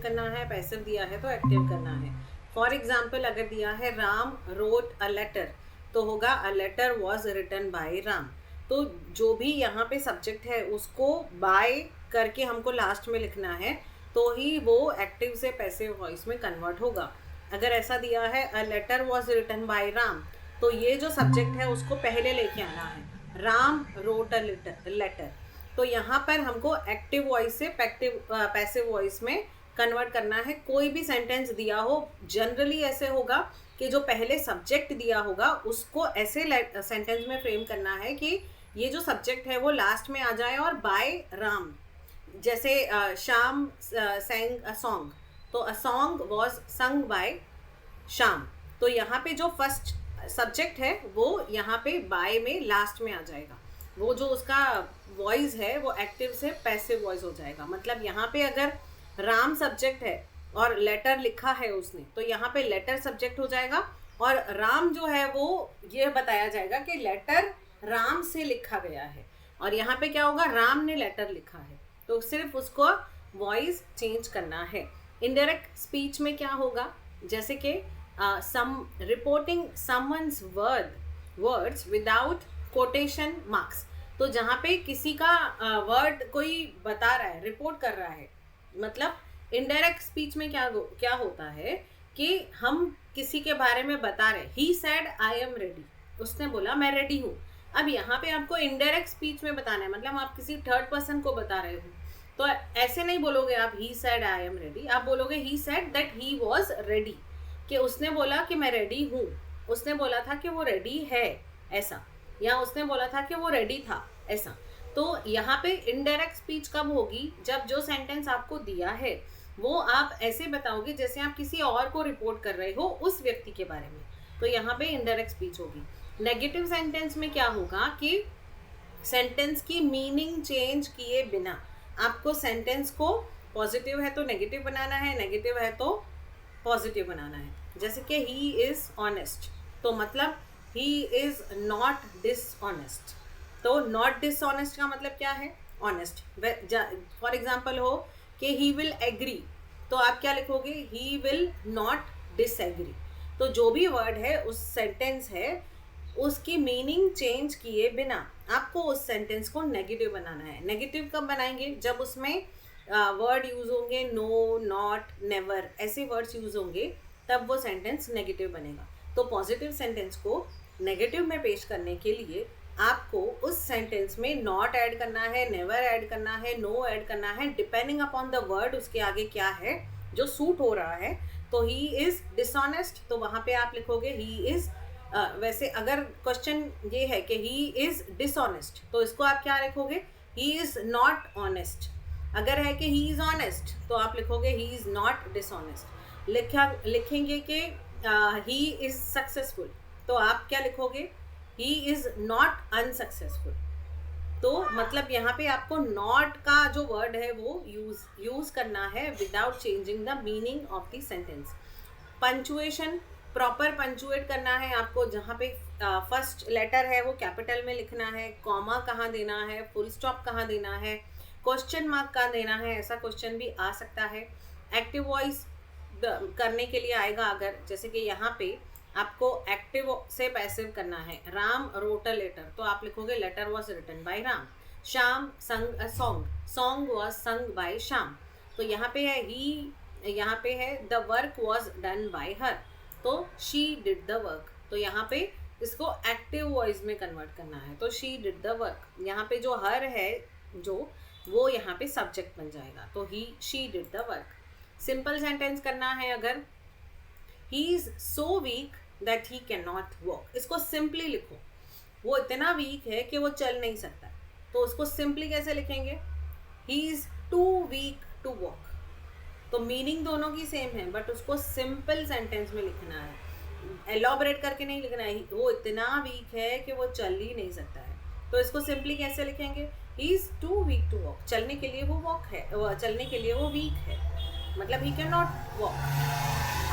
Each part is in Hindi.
करना है, पैसिव दिया है तो एक्टिव करना है। फॉर एग्जाम्पल अगर दिया है राम रोट अ लेटर, तो होगा a letter was written by Ram. तो जो भी यहाँ पे सब्जेक्ट है उसको बाय करके हमको लास्ट में लिखना है, तो ही वो एक्टिव से पैसिव वॉइस में कन्वर्ट होगा। अगर ऐसा दिया है a letter was written by Ram, तो ये जो सब्जेक्ट है उसको पहले लेके आना है, राम रोट अ लेटर। तो यहाँ पर हमको एक्टिव वॉइस से पैसिव वॉइस में कन्वर्ट करना है। कोई भी सेंटेंस दिया हो, जनरली ऐसे होगा कि जो पहले सब्जेक्ट दिया होगा उसको ऐसे सेंटेंस में फ्रेम करना है कि ये जो सब्जेक्ट है वो लास्ट में आ जाए और बाय राम। जैसे श्याम sang अ सॉन्ग, तो a song was sung by Shyam. तो यहाँ पे जो फर्स्ट सब्जेक्ट है वो यहाँ पे बाय में लास्ट में आ जाएगा। वो जो उसका वॉइस है वो एक्टिव से पैसिव वॉइस हो जाएगा। मतलब यहाँ पे अगर राम सब्जेक्ट है और लेटर लिखा है उसने, तो यहाँ पे लेटर सब्जेक्ट हो जाएगा और राम जो है वो ये बताया जाएगा कि लेटर राम से लिखा गया है। और यहाँ पे क्या होगा, राम ने लेटर लिखा है, तो सिर्फ उसको वॉइस चेंज करना है। इनडायरेक्ट स्पीच में क्या होगा, जैसे कि some reporting someone's words without quotation marks. तो जहाँ पे किसी का वर्ड कोई बता रहा है, रिपोर्ट कर रहा है, मतलब इनडायरेक्ट स्पीच में क्या होता है कि हम किसी के बारे में बता रहे, he said I am ready, उसने बोला मैं रेडी हूँ। अब यहाँ पे आपको इनडायरेक्ट स्पीच में बताना है, मतलब आप किसी थर्ड पर्सन को बता रहे हो, तो ऐसे नहीं बोलोगे आप he said I am ready, आप बोलोगे he said that he was ready, कि उसने बोला कि मैं रेडी हूँ, उसने बोला था कि वो रेडी है ऐसा, या उसने बोला था कि वो रेडी था ऐसा। तो यहाँ पे इनडायरेक्ट स्पीच कब होगी, जब जो सेंटेंस आपको दिया है वो आप ऐसे बताओगे जैसे आप किसी और को रिपोर्ट कर रहे हो उस व्यक्ति के बारे में, तो यहाँ पे इनडायरेक्ट स्पीच होगी। नेगेटिव सेंटेंस में क्या होगा कि सेंटेंस की मीनिंग चेंज किए बिना आपको सेंटेंस को पॉजिटिव है तो नेगेटिव बनाना है, नेगेटिव है तो पॉजिटिव बनाना है। जैसे कि ही इज ऑनेस्ट, तो मतलब ही इज नॉट डिसऑनेस्ट। तो नॉट डिसऑनेस्ट का मतलब क्या है, ऑनेस्ट। फॉर एग्जाम्पल हो कि ही विल एग्री, तो आप क्या लिखोगे, ही विल नॉट डिसएग्री। तो जो भी वर्ड है उस सेंटेंस है उसकी मीनिंग चेंज किए बिना आपको उस सेंटेंस को नेगेटिव बनाना है। नेगेटिव कब बनाएंगे, जब उसमें वर्ड यूज होंगे नो, नॉट, नेवर, ऐसे वर्ड्स यूज होंगे, तब वो सेंटेंस नेगेटिव बनेगा। तो पॉजिटिव सेंटेंस को नेगेटिव में पेश करने के लिए आपको उस सेंटेंस में नॉट ऐड करना है, नेवर ऐड करना है, नो ऐड करना है, डिपेंडिंग अपॉन द वर्ड उसके आगे क्या है जो सूट हो रहा है। तो ही इज डिसऑनेस्ट, तो वहाँ पे आप लिखोगे ही इज। वैसे अगर क्वेश्चन ये है कि ही इज डिसऑनेस्ट, तो इसको आप क्या लिखोगे, ही इज नॉट ऑनेस्ट। अगर है कि ही इज ऑनेस्ट, तो आप लिखोगे ही इज नॉट डिसऑनेस्ट। लिखेंगे कि ही इज सक्सेसफुल, तो आप क्या लिखोगे, ही इज नॉट अनसक्सेसफुल। तो मतलब यहाँ पे आपको नॉट का जो वर्ड है वो यूज करना है without changing the meaning of the sentence. Punctuation proper punctuate करना है आपको, जहाँ पे फर्स्ट लेटर है वो कैपिटल में लिखना है, कॉमा कहाँ देना है, फुल स्टॉप कहाँ देना है, क्वेश्चन मार्क कहाँ देना है, ऐसा क्वेश्चन भी आ सकता है। एक्टिव वॉइस करने के लिए आएगा अगर, जैसे कि यहाँ पे आपको एक्टिव से पैसिव करना है, राम रोट अ लेटर, तो आप लिखोगे letter was written by Ram. Shyam sang a song, song was sung by Shyam. तो यहाँ पे है ही, यहाँ पे है the work was done by her, तो शी डिड द वर्क। तो यहाँ पे इसको एक्टिव वॉइस में कन्वर्ट करना है, तो शी डिड द वर्क। यहाँ पे जो हर है जो, वो यहाँ पे सब्जेक्ट बन जाएगा, तो he she did the work. Simple sentence करना है अगर, he is so weak that he can not walk, इसको सिंपली लिखो, वो इतना वीक है कि वो चल नहीं सकता, तो उसको सिंपली कैसे लिखेंगे, he is too weak to walk. तो मीनिंग दोनों की सेम है, बट उसको सिंपल सेंटेंस में लिखना है, एलॉबरेट करके नहीं लिखना है, वो इतना वीक है कि वो चल ही नहीं सकता है। तो इसको सिंपली कैसे लिखेंगे, he is too weak to walk, चलने के लिए वो वॉक है, चलने के लिए वो वीक है, मतलब ही can not walk.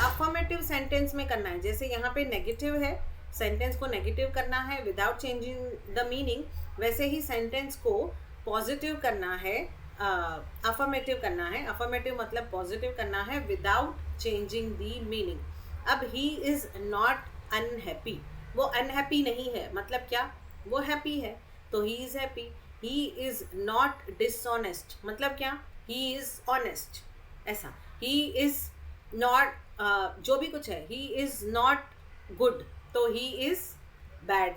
Affirmative sentence में करना है, जैसे यहाँ पे नेगेटिव है, सेंटेंस को नेगेटिव करना है विदाउट चेंजिंग द मीनिंग, वैसे ही सेंटेंस को पॉजिटिव करना है अफर्मेटिव करना है, अफर्मेटिव मतलब पॉजिटिव करना है विदाउट चेंजिंग दी मीनिंग। अब ही इज नॉट अनहैप्पी, वो अनहैप्पी नहीं है, मतलब क्या, वो हैप्पी है, तो he is happy. He is not dishonest, मतलब क्या, ही इज ऑनेस्ट, ऐसा। ही इज नॉट जो भी कुछ है, ही इज नॉट गुड, तो ही इज बैड।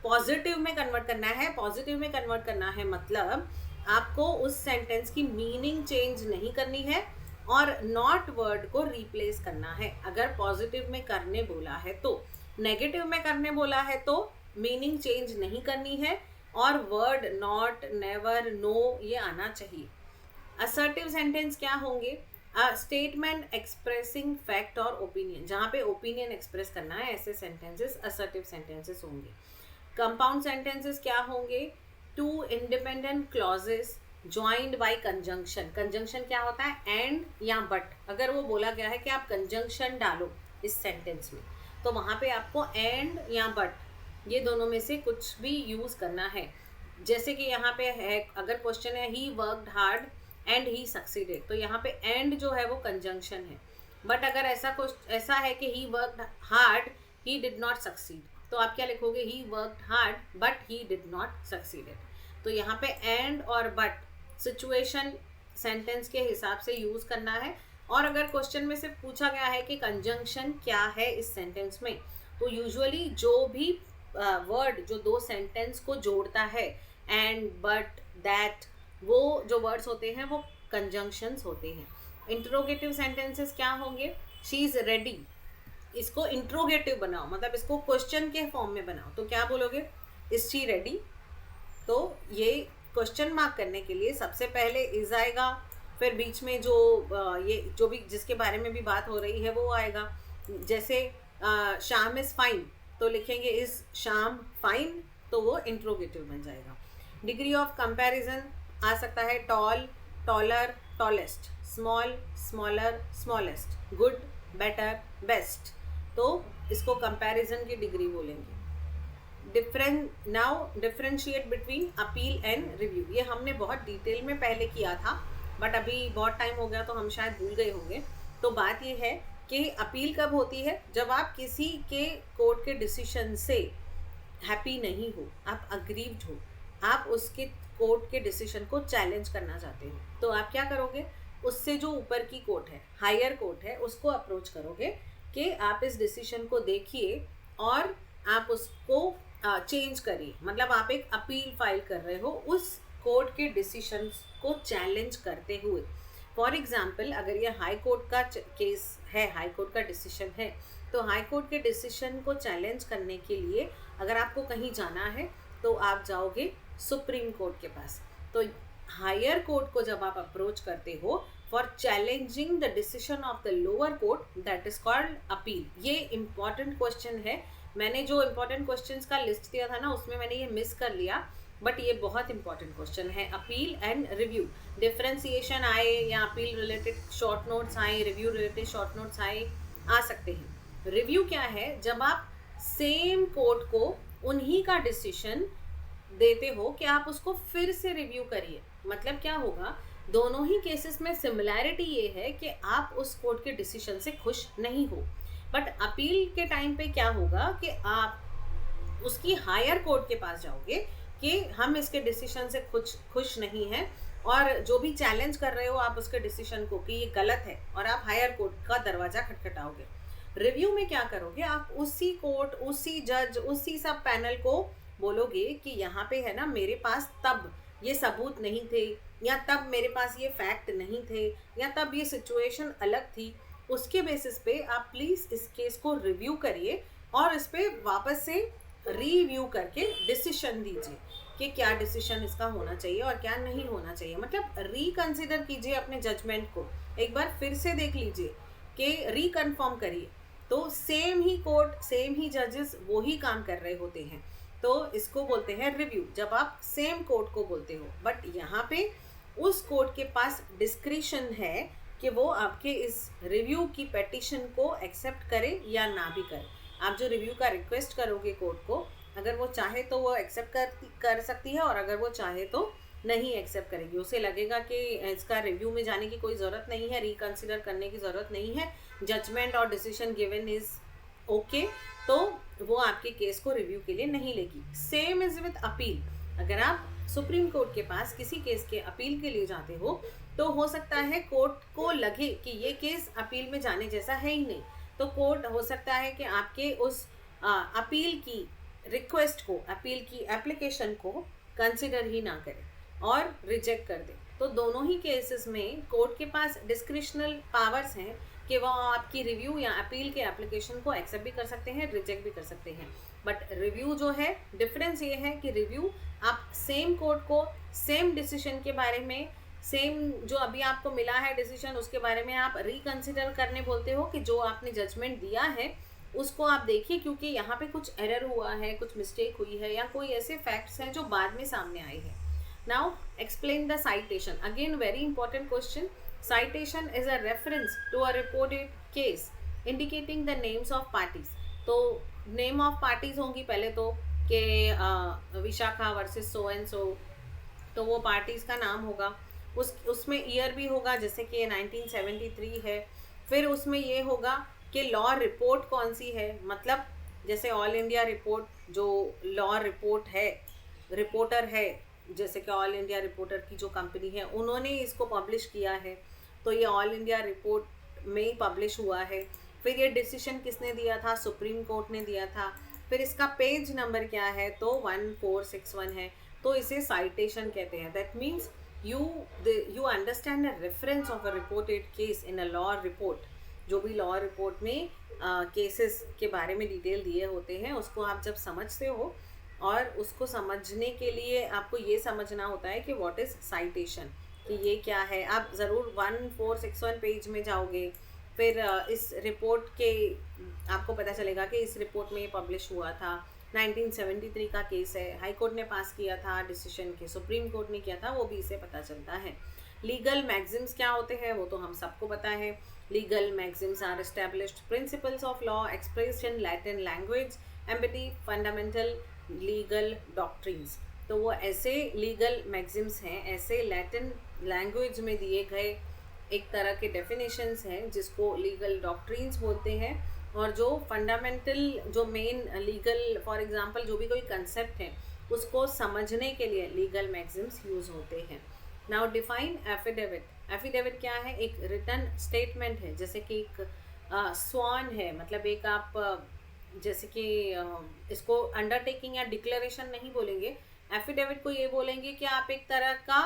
पॉजिटिव में कन्वर्ट करना है, पॉजिटिव में कन्वर्ट करना है मतलब आपको उस सेंटेंस की मीनिंग चेंज नहीं करनी है और नॉट वर्ड को रिप्लेस करना है। अगर पॉजिटिव में करने बोला है तो, नेगेटिव में करने बोला है तो मीनिंग चेंज नहीं करनी है और वर्ड नॉट, नेवर, नो ये आना चाहिए। असर्टिव सेंटेंस क्या होंगे? स्टेटमेंट एक्सप्रेसिंग फैक्ट और ओपिनियन, जहाँ पे ओपिनियन एक्सप्रेस करना है, ऐसे सेंटेंसेस असर्टिव सेंटेंसेस होंगे। कंपाउंड सेंटेंसेस क्या होंगे? Two independent clauses joined by conjunction. Conjunction क्या होता है? एंड या बट। अगर वो बोला गया है कि आप कंजंक्शन डालो इस सेंटेंस में, तो वहाँ पे आपको एंड या बट ये दोनों में से कुछ भी यूज़ करना है। जैसे कि यहाँ पे है, अगर क्वेश्चन है he worked hard and he succeeded, तो यहाँ पे एंड जो है वो कंजंक्शन है। बट अगर ऐसा है कि he worked hard he did not succeed, तो आप क्या लिखोगे? He worked hard but he did not succeeded. तो यहाँ पे एंड और बट सिचुएशन सेंटेंस के हिसाब से यूज़ करना है। और अगर क्वेश्चन में से पूछा गया है कि कंजंक्शन क्या है इस सेंटेंस में, तो यूजुअली जो भी वर्ड जो दो सेंटेंस को जोड़ता है, एंड, बट, दैट, वो जो वर्ड्स होते हैं वो कंजंक्शंस होते हैं। इंट्रोगेटिव सेंटेंसेस क्या होंगे? शी इज़ रेडी, इसको इंट्रोगेटिव बनाओ, मतलब इसको क्वेश्चन के फॉर्म में बनाओ, तो क्या बोलोगे? Is she ready? तो ये क्वेश्चन मार्क करने के लिए सबसे पहले इज आएगा, फिर बीच में जो ये जो भी जिसके बारे में भी बात हो रही है वो आएगा। जैसे शाम इज़ फाइन, तो लिखेंगे इज शाम फाइन, तो वो इंट्रोगेटिव बन जाएगा। डिग्री ऑफ कंपैरिजन आ सकता है tall, taller, tallest, small, smaller, smallest, good, better, best, तो इसको कंपैरिजन की डिग्री बोलेंगे। Differentiate between appeal and review, ये हमने बहुत डिटेल में पहले किया था, बट अभी बहुत टाइम हो गया तो हम शायद भूल गए होंगे। तो बात ये है कि अपील कब होती है? जब आप किसी के कोर्ट के डिसीजन से हैप्पी नहीं हो, आप अग्रीव्ड हो, आप उसके कोर्ट के डिसीजन को चैलेंज करना चाहते हो, तो आप क्या करोगे? उससे जो ऊपर की कोर्ट है, हायर कोर्ट है, उसको अप्रोच करोगे कि आप इस डिसीजन को देखिए और आप उसको चेंज करिए। मतलब आप एक अपील फाइल कर रहे हो उस कोर्ट के डिसीजन को चैलेंज करते हुए। फॉर एग्जाम्पल, अगर ये हाई कोर्ट का केस है, हाई कोर्ट का डिसीजन है, तो हाई कोर्ट के डिसीजन को चैलेंज करने के लिए अगर आपको कहीं जाना है तो आप जाओगे सुप्रीम कोर्ट के पास। तो हायर कोर्ट को जब आप अप्रोच करते हो for challenging the decision of the lower court, that is called appeal. ये इंपॉर्टेंट क्वेश्चन है, मैंने जो इंपॉर्टेंट क्वेश्चंस का लिस्ट दिया था ना, उसमें मैंने ये मिस कर लिया, बट ये बहुत इंपॉर्टेंट क्वेश्चन है। अपील एंड रिव्यू, डिफरेंशिएशन आए या अपील रिलेटेड शॉर्ट नोट्स आए, रिव्यू रिलेटेड शॉर्ट नोट्स आए, आ सकते हैं। रिव्यू क्या है? जब आप सेम कोर्ट को उन्हीं का डिसीजन देते हो कि आप उसको फिर से रिव्यू करिए। मतलब क्या होगा? दोनों ही केसेस में सिमिलैरिटी ये है कि आप उस कोर्ट के डिसीजन से खुश नहीं हो, बट अपील के टाइम पे क्या होगा कि आप उसकी हायर कोर्ट के पास जाओगे कि हम इसके डिसीजन से खुश नहीं हैं, और जो भी चैलेंज कर रहे हो आप उसके डिसीजन को कि ये गलत है, और आप हायर कोर्ट का दरवाज़ा खटखटाओगे। रिव्यू में क्या करोगे? आप उसी कोर्ट, उसी जज, उसी सब पैनल को बोलोगे कि यहाँ पे है ना, मेरे पास तब ये सबूत नहीं थे, या तब मेरे पास ये फैक्ट नहीं थे, या तब ये सिचुएशन अलग थी। उसके बेसिस पे आप प्लीज़ इस केस को रिव्यू करिए और इस पर वापस से रिव्यू करके डिसीजन दीजिए कि क्या डिसीजन इसका होना चाहिए और क्या नहीं होना चाहिए। मतलब रिकंसिडर कीजिए अपने जजमेंट को, एक बार फिर से देख लीजिए कि रिकन्फर्म करिए। तो सेम ही कोर्ट, सेम ही जजेस वो ही काम कर रहे होते हैं, तो इसको बोलते हैं रिव्यू, जब आप सेम कोर्ट को बोलते हो। बट यहाँ पे उस कोर्ट के पास डिस्क्रिशन है कि वो आपके इस रिव्यू की पेटिशन को एक्सेप्ट करे या ना भी करे। आप जो रिव्यू का रिक्वेस्ट करोगे कोर्ट को, अगर वो चाहे तो वो एक्सेप्ट कर सकती है, और अगर वो चाहे तो नहीं एक्सेप्ट करेगी, उसे लगेगा कि इसका रिव्यू में जाने की कोई ज़रूरत नहीं है, रिकंसिडर करने की ज़रूरत नहीं है, जजमेंट और डिसीजन गिवन इज़ ओके, तो वो आपके केस को रिव्यू के लिए नहीं लेगी। Same is with appeal. अगर आप सुप्रीम कोर्ट के पास किसी केस के अपील के लिए जाते हो तो हो सकता है कोर्ट को लगे कि ये केस अपील में जाने जैसा है ही नहीं, तो कोर्ट हो सकता है कि आपके उस अपील की रिक्वेस्ट को, अपील की एप्लीकेशन को कंसिडर ही ना करे और रिजेक्ट कर दे। तो दोनों ही केसेस में कोर्ट के पास डिस्क्रिशनल पावर्स हैं कि वो आपकी रिव्यू या अपील के एप्लीकेशन को एक्सेप्ट भी कर सकते हैं, रिजेक्ट भी कर सकते हैं। बट रिव्यू जो है, डिफरेंस ये है कि रिव्यू आप सेम कोर्ट को सेम डिसीजन के बारे में, सेम जो अभी आपको मिला है डिसीजन, उसके बारे में आप रिकंसिडर करने बोलते हो कि जो आपने जजमेंट दिया है उसको आप देखिए, क्योंकि यहाँ पे कुछ एरर हुआ है, कुछ मिस्टेक हुई है या कोई ऐसे फैक्ट्स हैं जो बाद में सामने आए हैं। Now explain the citation. Again very important question. Citation is a reference to a reported case indicating the names of parties. तो नेम ऑफ पार्टीज होंगी पहले तो, कि Vishakha versus so and so, तो वो पार्टीज का नाम होगा, उसमें ईयर भी होगा, जैसे कि 1973 है। फिर उसमें ये होगा कि लॉ रिपोर्ट कौन सी है, मतलब जैसे ऑल इंडिया रिपोर्ट जो लॉ रिपोर्ट है, रिपोर्टर है, जैसे कि ऑल इंडिया रिपोर्टर की जो कंपनी है उन्होंने इसको पब्लिश किया है, तो ये ऑल इंडिया रिपोर्ट में ही पब्लिश हुआ है। फिर ये डिसीजन किसने दिया था, सुप्रीम कोर्ट ने दिया था। फिर इसका पेज नंबर क्या है, तो 1461 है, तो इसे साइटेशन कहते हैं। That means you understand a reference of a reported case in a law report। जो भी लॉ रिपोर्ट में केसेस के बारे में डिटेल दिए होते हैं उसको आप जब समझते हो, और उसको समझने के लिए आपको ये समझना होता है कि व्हाट इज़ साइटेशन, कि ये क्या है। आप ज़रूर 1461 पेज में जाओगे, फिर इस रिपोर्ट के आपको पता चलेगा कि इस रिपोर्ट में ये पब्लिश हुआ था, 1973 का केस है, हाई कोर्ट ने पास किया था डिसीजन के, सुप्रीम कोर्ट ने किया था, वो भी इससे पता चलता है। लीगल मैगजिम्स क्या होते हैं वो तो हम सबको पता है। Legal maxims are established principles of law expressed in Latin language embody fundamental legal doctrines. तो वो ऐसे लीगल मैगजिम्स हैं, ऐसे लैटिन लैंग्वेज में दिए गए एक तरह के डेफिनेशंस हैं जिसको लीगल डॉक्ट्रिन्स बोलते हैं, और जो फंडामेंटल, जो मेन लीगल, फॉर एग्जांपल जो भी कोई कंसेप्ट है उसको समझने के लिए लीगल मैगजिम्स यूज़ होते हैं। Now define affidavit. एफिडेविट क्या है, एक रिटन स्टेटमेंट है, जैसे कि एक स्वान है, मतलब एक आप जैसे कि इसको अंडरटेकिंग या डिक्लेरेशन नहीं बोलेंगे, एफिडेविट को ये बोलेंगे कि आप एक तरह का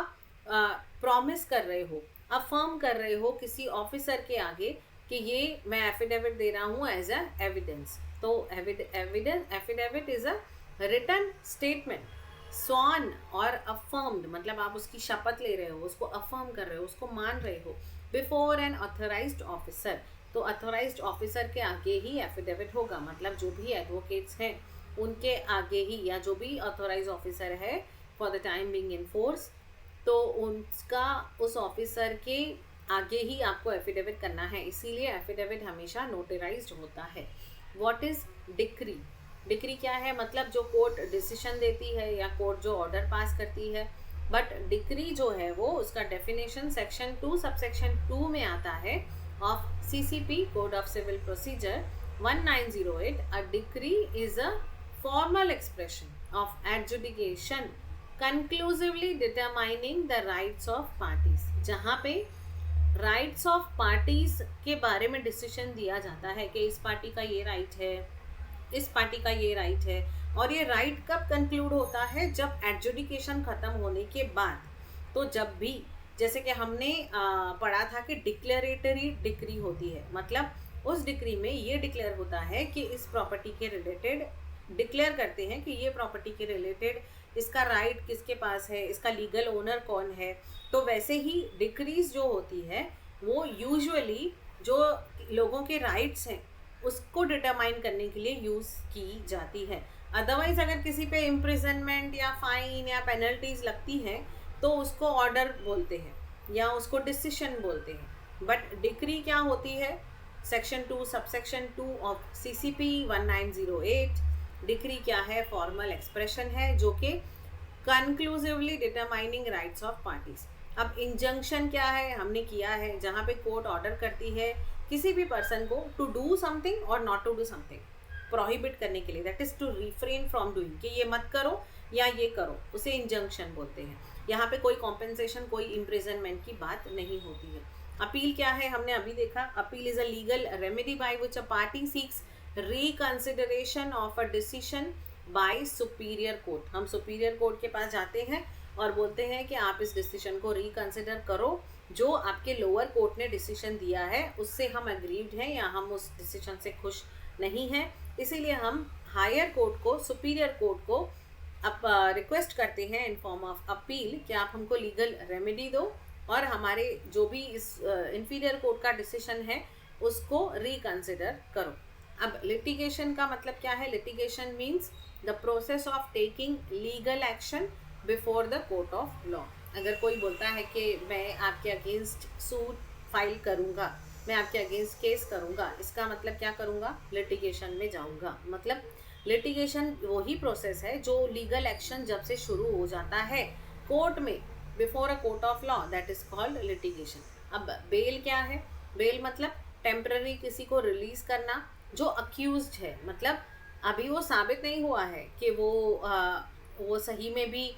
प्रॉमिस कर रहे हो, अफर्म कर रहे हो किसी ऑफिसर के आगे कि ये मैं एफिडेविट दे रहा हूँ एज अ एविडेंस। तो affidavit is a written statement. Sworn और अफर्म्ड मतलब आप उसकी शपथ ले रहे हो, उसको अफर्म कर रहे हो, उसको मान रहे हो बिफोर एन ऑथराइज्ड ऑफिसर। तो ऑथराइज्ड ऑफिसर के आगे ही एफिडेविट होगा, मतलब जो भी एडवोकेट्स हैं उनके आगे ही, या जो भी ऑथराइज्ड ऑफिसर है for the time being in force, तो उनका उस ऑफिसर के आगे ही आपको एफिडेविट करना है, इसीलिए एफिडेविट हमेशा नोटराइज्ड होता है। What is decree? डिक्री क्या है, मतलब जो कोर्ट डिसीजन देती है या कोर्ट जो ऑर्डर पास करती है। बट डिक्री जो है वो उसका डेफिनेशन सेक्शन 2 सबसेक्शन 2 में आता है of CCP code of civil procedure 1908। A decree is a formal expression of adjudication conclusively determining the rights of parties. जहाँ पे राइट्स ऑफ पार्टीज के बारे में डिसीजन दिया जाता है कि इस पार्टी का ये राइट है, इस पार्टी का ये राइट है, और ये राइट कब कंक्लूड होता है, जब एडजुडिकेशन ख़त्म होने के बाद। तो जब भी, जैसे कि हमने पढ़ा था कि डिक्लेरेटरी डिक्री होती है, मतलब उस डिक्री में ये डिक्लेयर होता है कि इस प्रॉपर्टी के रिलेटेड डिक्लेयर करते हैं कि ये प्रॉपर्टी के रिलेटेड इसका राइट किसके पास है, इसका लीगल ओनर कौन है। तो वैसे ही डिक्रीज जो होती है वो यूजुअली जो लोगों के राइट्स हैं उसको डिटरमाइन करने के लिए यूज़ की जाती है। अदरवाइज अगर किसी पे इम्प्रिजनमेंट या फाइन या पेनल्टीज लगती हैं तो उसको ऑर्डर बोलते हैं या उसको डिसीजन बोलते हैं। बट डिक्री क्या होती है, section 2 subsection 2 of CCP 1908। Decree क्या है, फॉर्मल एक्सप्रेशन है जो कि conclusively determining rights of parties. अब इंजंक्शन क्या है, हमने किया है जहाँ पे कोर्ट ऑर्डर करती है किसी भी पर्सन को टू डू समथिंग और not to do something, prohibit करने के लिए, that is to refrain from doing, कि ये मत करो या ये करो, उसे इंजंक्शन बोलते हैं। यहाँ पे कोई कॉम्पेंसेशन, कोई इम्प्रिजनमेंट की बात नहीं होती है। अपील क्या है, हमने अभी देखा, appeal is a legal remedy by which a party seeks reconsideration of a decision by superior court. हम सुपीरियर कोर्ट के पास जाते हैं और बोलते हैं कि आप इस डिसीजन को रिकंसिडर करो, जो आपके लोअर कोर्ट ने डिसीजन दिया है उससे हम अग्रीव्ड हैं या हम उस डिसीजन से खुश नहीं हैं, इसीलिए हम हायर कोर्ट को, सुपीरियर कोर्ट को अब रिक्वेस्ट करते हैं इन फॉर्म ऑफ अपील कि आप हमको लीगल रेमेडी दो और हमारे जो भी इस इंफीरियर कोर्ट का डिसीजन है उसको रिकंसिडर करो। अब लिटिगेशन का मतलब क्या है? Litigation means the process of taking legal action before the court of law. अगर कोई बोलता है कि मैं आपके अगेंस्ट सूट फाइल करूँगा, मैं आपके अगेंस्ट केस करूँगा, इसका मतलब क्या करूँगा? लिटिगेशन में जाऊँगा। मतलब लिटिगेशन वही प्रोसेस है जो लीगल एक्शन जब से शुरू हो जाता है कोर्ट में, before a court of law, that is called litigation. अब बेल क्या है? बेल मतलब टेम्पररी किसी को रिलीज करना जो अक्यूज्ड है, मतलब अभी वो साबित नहीं हुआ है कि वो सही में भी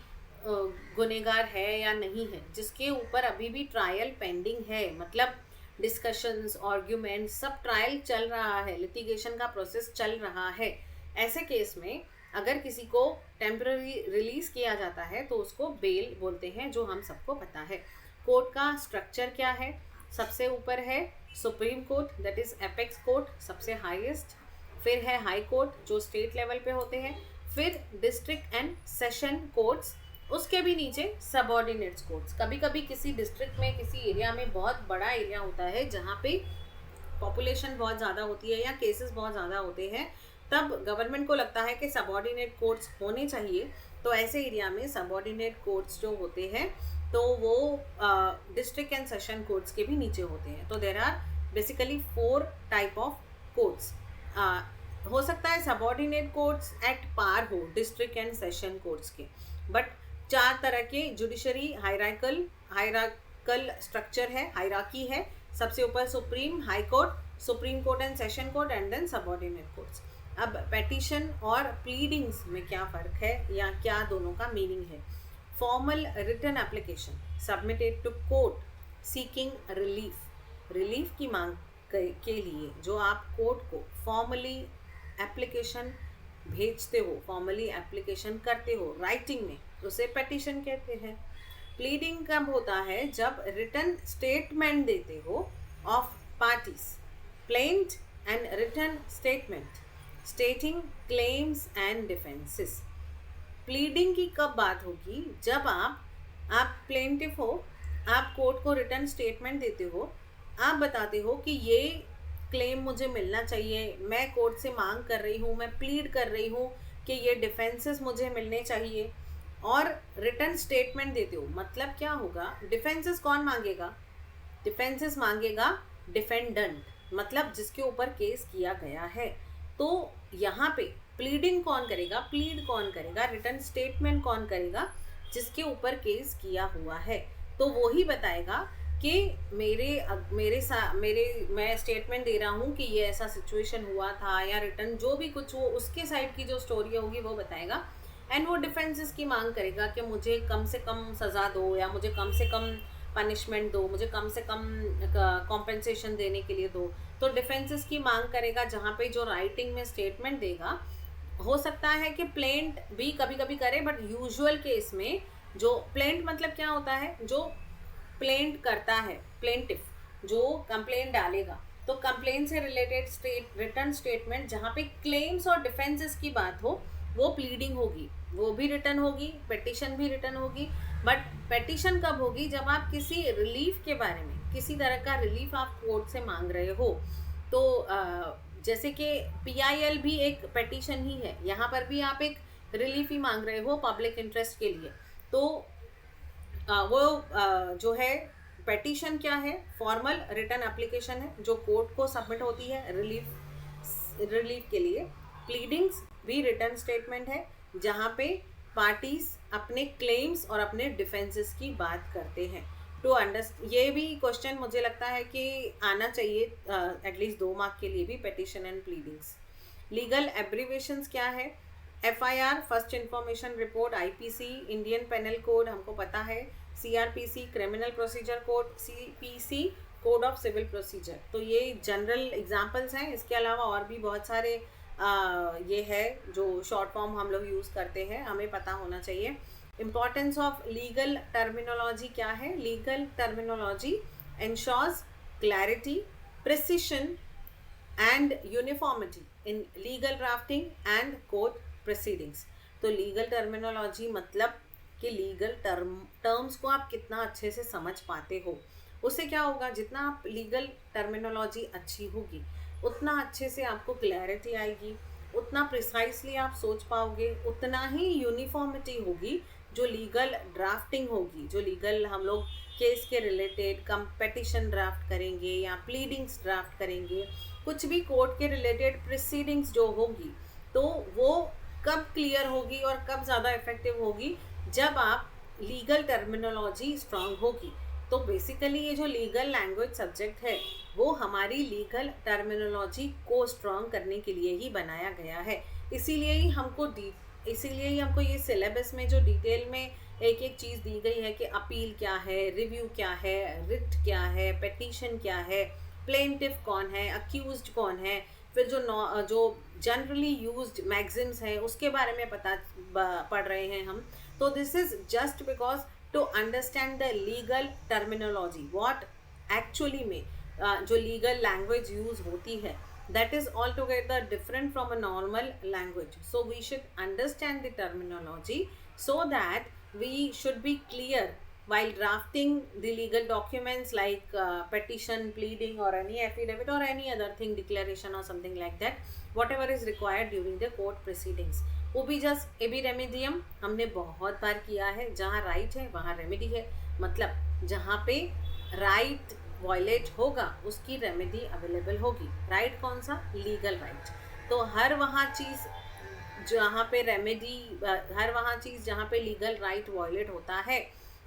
गुनहगार है या नहीं है, जिसके ऊपर अभी भी ट्रायल पेंडिंग है, मतलब डिस्कशंस, आर्ग्यूमेंट, सब ट्रायल चल रहा है, लिटिगेशन का प्रोसेस चल रहा है। ऐसे केस में अगर किसी को टेम्पररी रिलीज किया जाता है तो उसको बेल बोलते हैं, जो हम सबको पता है। कोर्ट का स्ट्रक्चर क्या है? सबसे ऊपर है supreme court, that is apex court, सबसे हाईएस्ट, फिर है हाई कोर्ट जो स्टेट लेवल पे होते हैं, फिर डिस्ट्रिक्ट एंड सेशन कोर्ट्स, उसके भी नीचे सबऑर्डिनेट्स कोर्ट्स। कभी कभी किसी डिस्ट्रिक्ट में, किसी एरिया में बहुत बड़ा एरिया होता है जहाँ पे पॉपुलेशन बहुत ज़्यादा होती है या केसेस बहुत ज़्यादा होते हैं, तब गवर्नमेंट को लगता है कि सबऑर्डिनेट कोर्ट्स होने चाहिए, तो ऐसे एरिया में सबऑर्डिनेट कोर्ट्स जो होते हैं तो वो डिस्ट्रिक्ट एंड सेशन कोर्ट्स के भी नीचे होते हैं। तो there are basically 4 type of courts. हो सकता है सबऑर्डिनेट कोर्ट्स एट पार हो डिस्ट्रिक्ट एंड सेशन कोर्ट्स के, बट 4 तरह के जुडिशरी हायरार्कल स्ट्रक्चर है, हायरार्की है। सबसे ऊपर supreme high court, supreme court and session court, and then subordinate courts. अब पेटिशन और प्लीडिंग्स में क्या फ़र्क है या क्या दोनों का मीनिंग है? Formal written application submitted to court seeking relief, relief की मांग के लिए जो आप कोर्ट को फॉर्मली एप्लीकेशन भेजते हो, फॉर्मली एप्लीकेशन करते हो राइटिंग में, उसे पेटिशन कहते हैं। प्लीडिंग कब होता है? जब रिटन स्टेटमेंट देते हो of parties, plaint and written statement stating claims and defences. Pleading की कब बात होगी? जब आप प्लेंटिफ हो, आप कोर्ट को रिटन स्टेटमेंट देते हो, आप बताते हो कि ये क्लेम मुझे मिलना चाहिए, मैं कोर्ट से मांग कर रही हूँ, मैं प्लीड कर रही हूँ कि ये डिफेंसेस मुझे मिलने चाहिए, और रिटन स्टेटमेंट देते हो। मतलब क्या होगा? डिफेंसेस कौन मांगेगा? डिफेंसेस मांगेगा डिफेंडेंट, मतलब जिसके ऊपर केस किया गया है। तो यहाँ पे प्लीडिंग कौन करेगा? प्लीड कौन करेगा? रिटन स्टेटमेंट कौन करेगा? जिसके ऊपर केस किया हुआ है। तो वो ही बताएगा कि मैं स्टेटमेंट दे रहा हूँ कि ये ऐसा सिचुएशन हुआ था, या रिटन जो भी कुछ वो उसके साइड की जो स्टोरी होगी वो बताएगा। एंड वो डिफेंसेस की मांग करेगा कि मुझे कम से कम सज़ा दो, या मुझे कम से कम पनिशमेंट दो, मुझे कम से कम कॉम्पेंसेशन देने के लिए दो। तो डिफेंसेस की मांग करेगा, जहाँ पे जो राइटिंग में स्टेटमेंट देगा। हो सकता है कि प्लेंट भी कभी कभी करे, बट यूजुअल केस में जो प्लेंट मतलब क्या होता है? जो प्लेंट करता है, प्लेंटिफ जो कंप्लेंट डालेगा, तो कंप्लेंट से रिलेटेड रिटर्न स्टेटमेंट जहाँ पे क्लेम्स और डिफेंसेस की बात हो, वो प्लीडिंग होगी, वो भी रिटर्न होगी, पेटिशन भी रिटर्न होगी। बट पेटिशन कब होगी? जब आप किसी रिलीफ के बारे में, किसी तरह का रिलीफ आप कोर्ट से मांग रहे हो। तो जैसे कि PIL भी एक पेटिशन ही है, यहाँ पर भी आप एक रिलीफ ही मांग रहे हो पब्लिक इंटरेस्ट के लिए। तो जो है पेटिशन क्या है? फॉर्मल रिटन एप्लीकेशन है जो कोर्ट को सबमिट होती है रिलीफ के लिए। प्लीडिंग्स भी रिटन स्टेटमेंट है जहाँ पे पार्टीज अपने क्लेम्स और अपने डिफेंसेस की बात करते हैं। टू अंडरस्ट ये भी क्वेश्चन मुझे लगता है कि आना चाहिए एटलीस्ट 2 मार्क के लिए भी, petition and pleadings. Legal abbreviations क्या है? FIR first information report, IPC Indian penal code हमको पता है, CrPC criminal procedure code, CPC code of civil procedure. तो ये जनरल एग्जांपल्स हैं। इसके अलावा और भी बहुत सारे ये है जो शॉर्ट फॉर्म हम लोग यूज़ करते हैं, हमें पता होना चाहिए। इम्पॉर्टेंस ऑफ लीगल टर्मिनोलॉजी क्या है? Legal terminology ensures clarity, precision and uniformity in legal drafting and court proceedings। तो लीगल टर्मिनोलॉजी मतलब कि लीगल टर्म्स को आप कितना अच्छे से समझ पाते हो। उससे क्या होगा, जितना आप लीगल टर्मिनोलॉजी अच्छी होगी उतना अच्छे से आपको क्लैरिटी आएगी, उतना प्रिसाइसली आप सोच पाओगे, उतना ही यूनिफॉर्मिटी होगी जो लीगल ड्राफ्टिंग होगी, जो लीगल हम लोग केस के रिलेटेड कंपेटिशन ड्राफ्ट करेंगे या प्लीडिंग्स ड्राफ्ट करेंगे, कुछ भी कोर्ट के रिलेटेड प्रोसीडिंग्स जो होगी, तो वो कब क्लियर होगी और कब ज़्यादा इफेक्टिव होगी? जब आप लीगल टर्मिनोलॉजी स्ट्रांग होगी। तो बेसिकली ये जो लीगल लैंग्वेज सब्जेक्ट है वो हमारी लीगल टर्मिनोलॉजी को स्ट्रांग करने के लिए ही बनाया गया है। इसीलिए ही हमको ये सिलेबस में जो डिटेल में एक एक चीज़ दी गई है कि अपील क्या है, रिव्यू क्या है, रिट क्या है, पेटिशन क्या है, प्लेंटिफ कौन है, अक्यूज्ड कौन है, फिर जो जनरली यूज्ड मैगजिम्स हैं उसके बारे में पढ़ रहे हैं हम। तो this is just because to understand the legal terminology, what actually में जो लीगल लैंग्वेज यूज होती है, that is altogether different from a normal language. So we should understand the terminology so that we should be clear while drafting the legal documents like petition, pleading or any affidavit or any other thing, declaration or something like that, whatever is required during the court proceedings. Obijas ebi remedium हमने बहुत बार किया है। जहाँ राइट है वहाँ रेमेडी है, मतलब जहाँ पे राइट वायलेट होगा उसकी रेमेडी अवेलेबल होगी। राइट कौन सा? Legal right. तो हर वहाँ चीज़ जहाँ पे रेमेडी, हर वहाँ चीज़ जहाँ पे लीगल राइट वायलेट होता है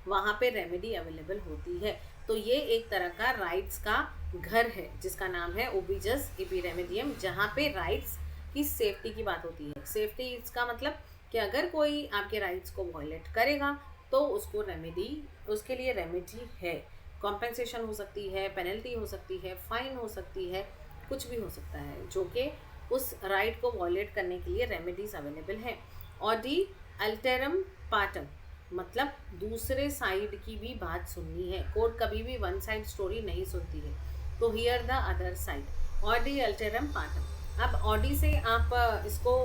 वहाँ पे रेमेडी अवेलेबल होती है। तो ये एक तरह का राइट्स का घर है जिसका नाम है ओबिजस इबी रेमेडियम, जहाँ पे राइट्स की सेफ्टी की बात होती है। सेफ्टी इसका मतलब कि अगर कोई आपके राइट्स को वायलेट करेगा तो उसको रेमेडी, उसके लिए रेमेडी है। कॉम्पेंसेशन हो सकती है, पेनल्टी हो सकती है, फाइन हो सकती है, कुछ भी हो सकता है जो कि उस राइट को वॉलेट करने के लिए रेमेडीज अवेलेबल हैं। ऑडी अल्टेरम पार्टम मतलब दूसरे साइड की भी बात सुननी है। कोर्ट कभी भी वन साइड स्टोरी नहीं सुनती है, तो hear the other side, audi alteram partem. अब ऑडी से आप इसको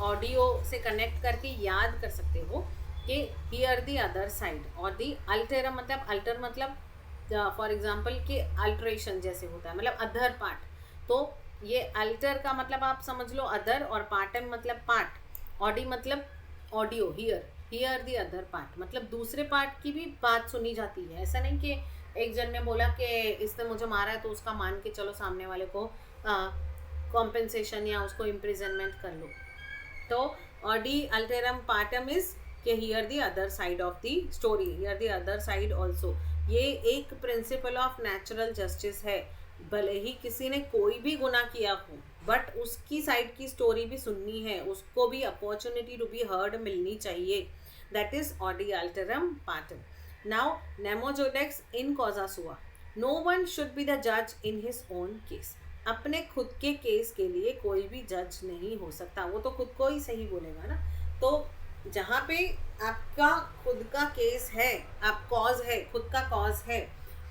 ऑडियो से कनेक्ट करके याद कर सकते हो कि hear the other side. Audi alteram मतलब, अल्टर मतलब फॉर एग्जाम्पल कि अल्ट्रेशन जैसे होता है, मतलब अदर पार्ट। तो ये अल्टर का मतलब आप समझ लो अदर, और पार्टम मतलब पार्ट। ऑडी मतलब audio, here the other part मतलब दूसरे पार्ट की भी बात सुनी जाती है। ऐसा नहीं कि एक जन ने बोला कि इसने मुझे मारा है तो उसका मान के चलो सामने वाले को कॉम्पेंसेशन या उसको इम्प्रिजनमेंट कर लो। तो ऑडी अल्टेरम पार्टम इज कि hear the other side of the story, here the other side also. ये एक प्रिंसिपल ऑफ नेचुरल जस्टिस है। भले ही किसी ने कोई भी गुनाह किया हो, बट उसकी साइड की स्टोरी भी सुननी है, उसको भी अपॉर्चुनिटी टू बी हर्ड मिलनी चाहिए। That is audi alteram partem. Now nemo judex in causa sua, no one should be the जज इन हिज ओन केस। अपने खुद के केस के लिए कोई भी जज नहीं हो सकता, वो तो खुद को ही सही बोलेगा ना। तो जहाँ पे आपका खुद का केस है, आप कॉज है, खुद का कॉज है,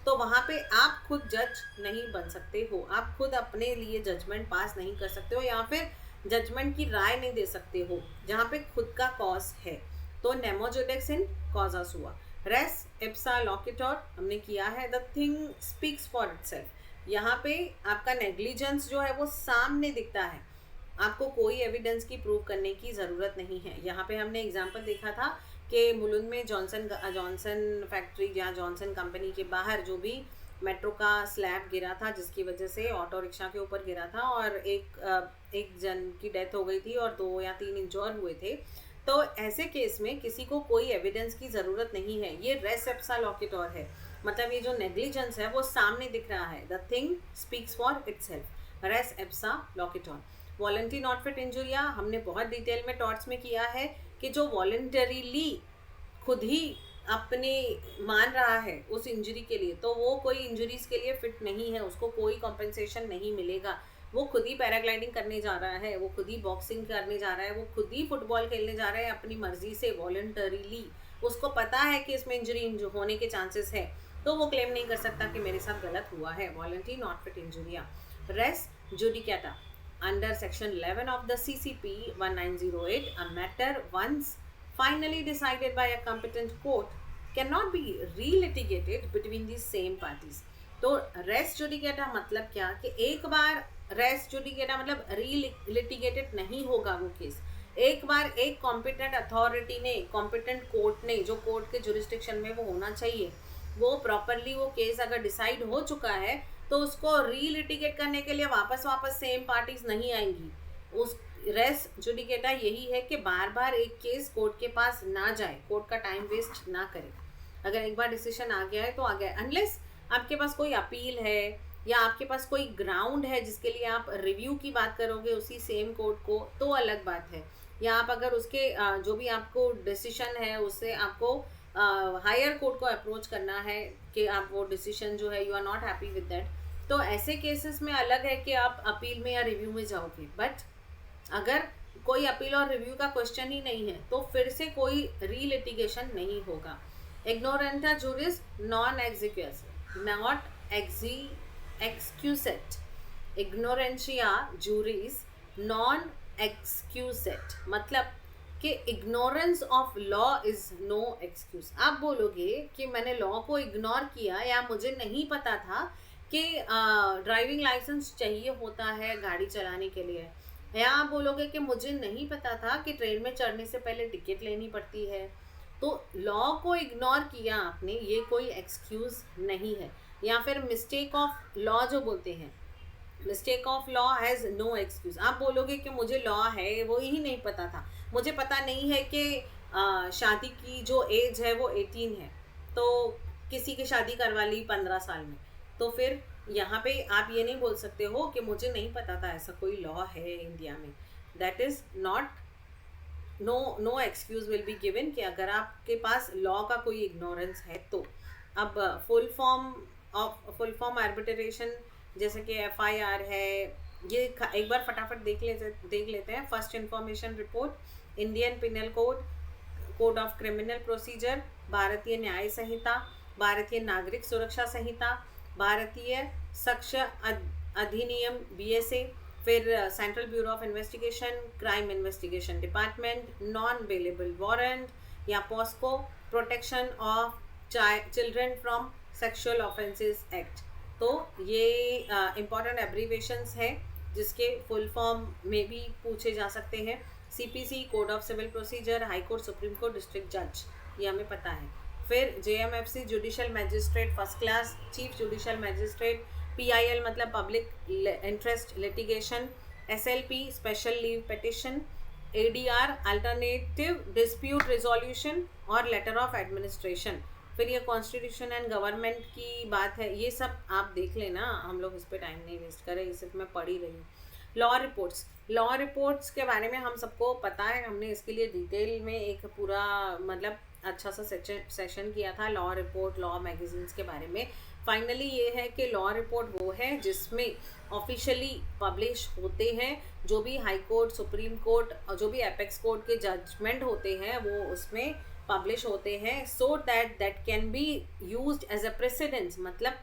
तो वहाँ पे आप खुद जज नहीं बन सकते हो, आप खुद अपने लिए जजमेंट पास नहीं कर सकते हो या फिर जजमेंट की राय नहीं दे सकते हो जहाँ पे खुद का कॉज है। तो Nemo judex in causa Sua. Race Ipsa लॉकेटोर हमने किया है, the thing speaks for itself. यहाँ पे आपका नेग्लिजेंस जो है वो सामने दिखता है, आपको कोई एविडेंस की प्रूव करने की ज़रूरत नहीं है। यहाँ पे हमने एग्जांपल देखा था कि मुलुंड में जॉनसन फैक्ट्री या जॉनसन कंपनी के बाहर जो भी मेट्रो का स्लैब गिरा था जिसकी वजह से ऑटो रिक्शा के ऊपर गिरा था और एक जन की डेथ हो गई थी और 2 या 3 इंजॉर हुए थे। तो ऐसे केस में किसी को कोई एविडेंस की ज़रूरत नहीं है। ये रेस एप्सा लोकेटोर है, मतलब ये जो नेग्लिजेंस है वो सामने दिख रहा है, the thing speaks for itself, res ipsa loquitur. Voluntary not fit injuria हमने बहुत डिटेल में टॉर्ट्स में किया है कि जो वॉलंटरीली खुद ही अपने मान रहा है उस इंजरी के लिए, तो वो कोई इंजरीज के लिए फिट नहीं है, उसको कोई कॉम्पेंसेशन नहीं मिलेगा। वो खुद ही पैराग्लाइडिंग करने जा रहा है, वो खुद ही बॉक्सिंग करने जा रहा है, वो खुद ही फुटबॉल खेलने जा रहा है अपनी मर्जी से वॉलंटरीली, उसको पता है कि इसमें इंजरी होने के चांसेस है, तो वो क्लेम नहीं कर सकता कि मेरे साथ गलत हुआ है। Voluntary not fit injuria. Res judicata under section 11 of the CCP 1908, a matter once finally decided by a competent court cannot be relitigated between the same parties। तो रेस जुडिकेटा मतलब क्या कि एक बार रेस जुडिकेटा मतलब रीलिटिगेटेड नहीं होगा वो केस। एक बार एक कॉम्पिटेंट अथॉरिटी ने, कॉम्पिटेंट कोर्ट ने, जो कोर्ट के जुरिस्डिक्शन में वो होना चाहिए, वो प्रॉपरली वो केस अगर डिसाइड हो चुका है तो उसको रीलिटिगेट करने के लिए वापस सेम पार्टीज नहीं आएंगी। उस रेस जुडिकेटा यही है कि बार बार एक केस कोर्ट के पास ना जाए, कोर्ट का टाइम वेस्ट ना करे। अगर एक बार डिसीजन आ गया है तो आ गया, अनलेस आपके पास कोई अपील है या आपके पास कोई ग्राउंड है जिसके लिए आप रिव्यू की बात करोगे उसी सेम कोर्ट को, तो अलग बात है। या आप अगर उसके जो भी आपको डिसीजन है उससे आपको हायर कोर्ट को अप्रोच करना है कि आप वो डिसीजन जो है you are not happy with that, तो ऐसे केसेस में अलग है कि आप अपील में या रिव्यू में जाओगे। बट अगर कोई अपील और रिव्यू का क्वेश्चन ही नहीं है तो फिर से कोई रीलिटिगेशन नहीं होगा। Ignorantia juris non excusat not excusat, ignorantia juris non excusat मतलब कि ignorance of law is no excuse. आप बोलोगे कि मैंने लॉ को इग्नोर किया या मुझे नहीं पता था कि ड्राइविंग लाइसेंस चाहिए होता है गाड़ी चलाने के लिए, या आप बोलोगे कि मुझे नहीं पता था कि ट्रेन में चढ़ने से पहले टिकट लेनी पड़ती है, तो लॉ को इग्नोर किया आपने, ये कोई एक्सक्यूज नहीं है। या फिर मिस्टेक ऑफ लॉ जो बोलते हैं, mistake of law has no excuse. आप बोलोगे कि मुझे लॉ है वो ही नहीं पता था, मुझे पता नहीं है कि शादी की जो एज है वो 18 है, तो किसी की शादी करवा ली 15 साल में, तो फिर यहाँ पे आप ये नहीं बोल सकते हो कि मुझे नहीं पता था ऐसा कोई लॉ है इंडिया में। That is not, no excuse will be given कि अगर आपके पास लॉ का कोई इग्नोरेंस है तो। अब फुल फॉर्म आर्बिट्रेशन जैसे कि FIR है, ये एक बार फटाफट देख लेते हैं। First information report, Indian penal code, code of criminal procedure, भारतीय न्याय संहिता, भारतीय नागरिक सुरक्षा संहिता, भारतीय साक्ष्य अधिनियम BSA, फिर central bureau of investigation, crime investigation department, non bailable warrant या POCSO, protection of children from sexual offences act. तो ये इम्पॉर्टेंट एब्रीवेशंस है जिसके फुल फॉर्म में भी पूछे जा सकते हैं। CPC, code of civil procedure, high court, supreme court, district जज, ये हमें पता है। फिर JMFC, judicial magistrate first class, chief judicial magistrate, PIL मतलब public interest litigation, SLP special leave petition, ADR alternative dispute resolution और लेटर ऑफ एडमिनिस्ट्रेशन। फिर ये कॉन्स्टिट्यूशन एंड गवर्नमेंट की बात है, ये सब आप देख लेना, हम लोग इस पर टाइम नहीं वेस्ट करें, ये सिर्फ मैं पढ़ ही रही हूँ। लॉ रिपोर्ट्स के बारे में हम सबको पता है, हमने इसके लिए डिटेल में एक पूरा मतलब अच्छा सा सेशन किया था लॉ रिपोर्ट, लॉ मैगजीन्स के बारे में। फाइनली ये है कि लॉ रिपोर्ट वो है जिसमें ऑफिशियली पब्लिश होते हैं जो भी हाई कोर्ट, सुप्रीम कोर्ट और जो भी एपेक्स कोर्ट के जजमेंट होते हैं वो उसमें पब्लिश होते हैं, so that can be used as a precedence. मतलब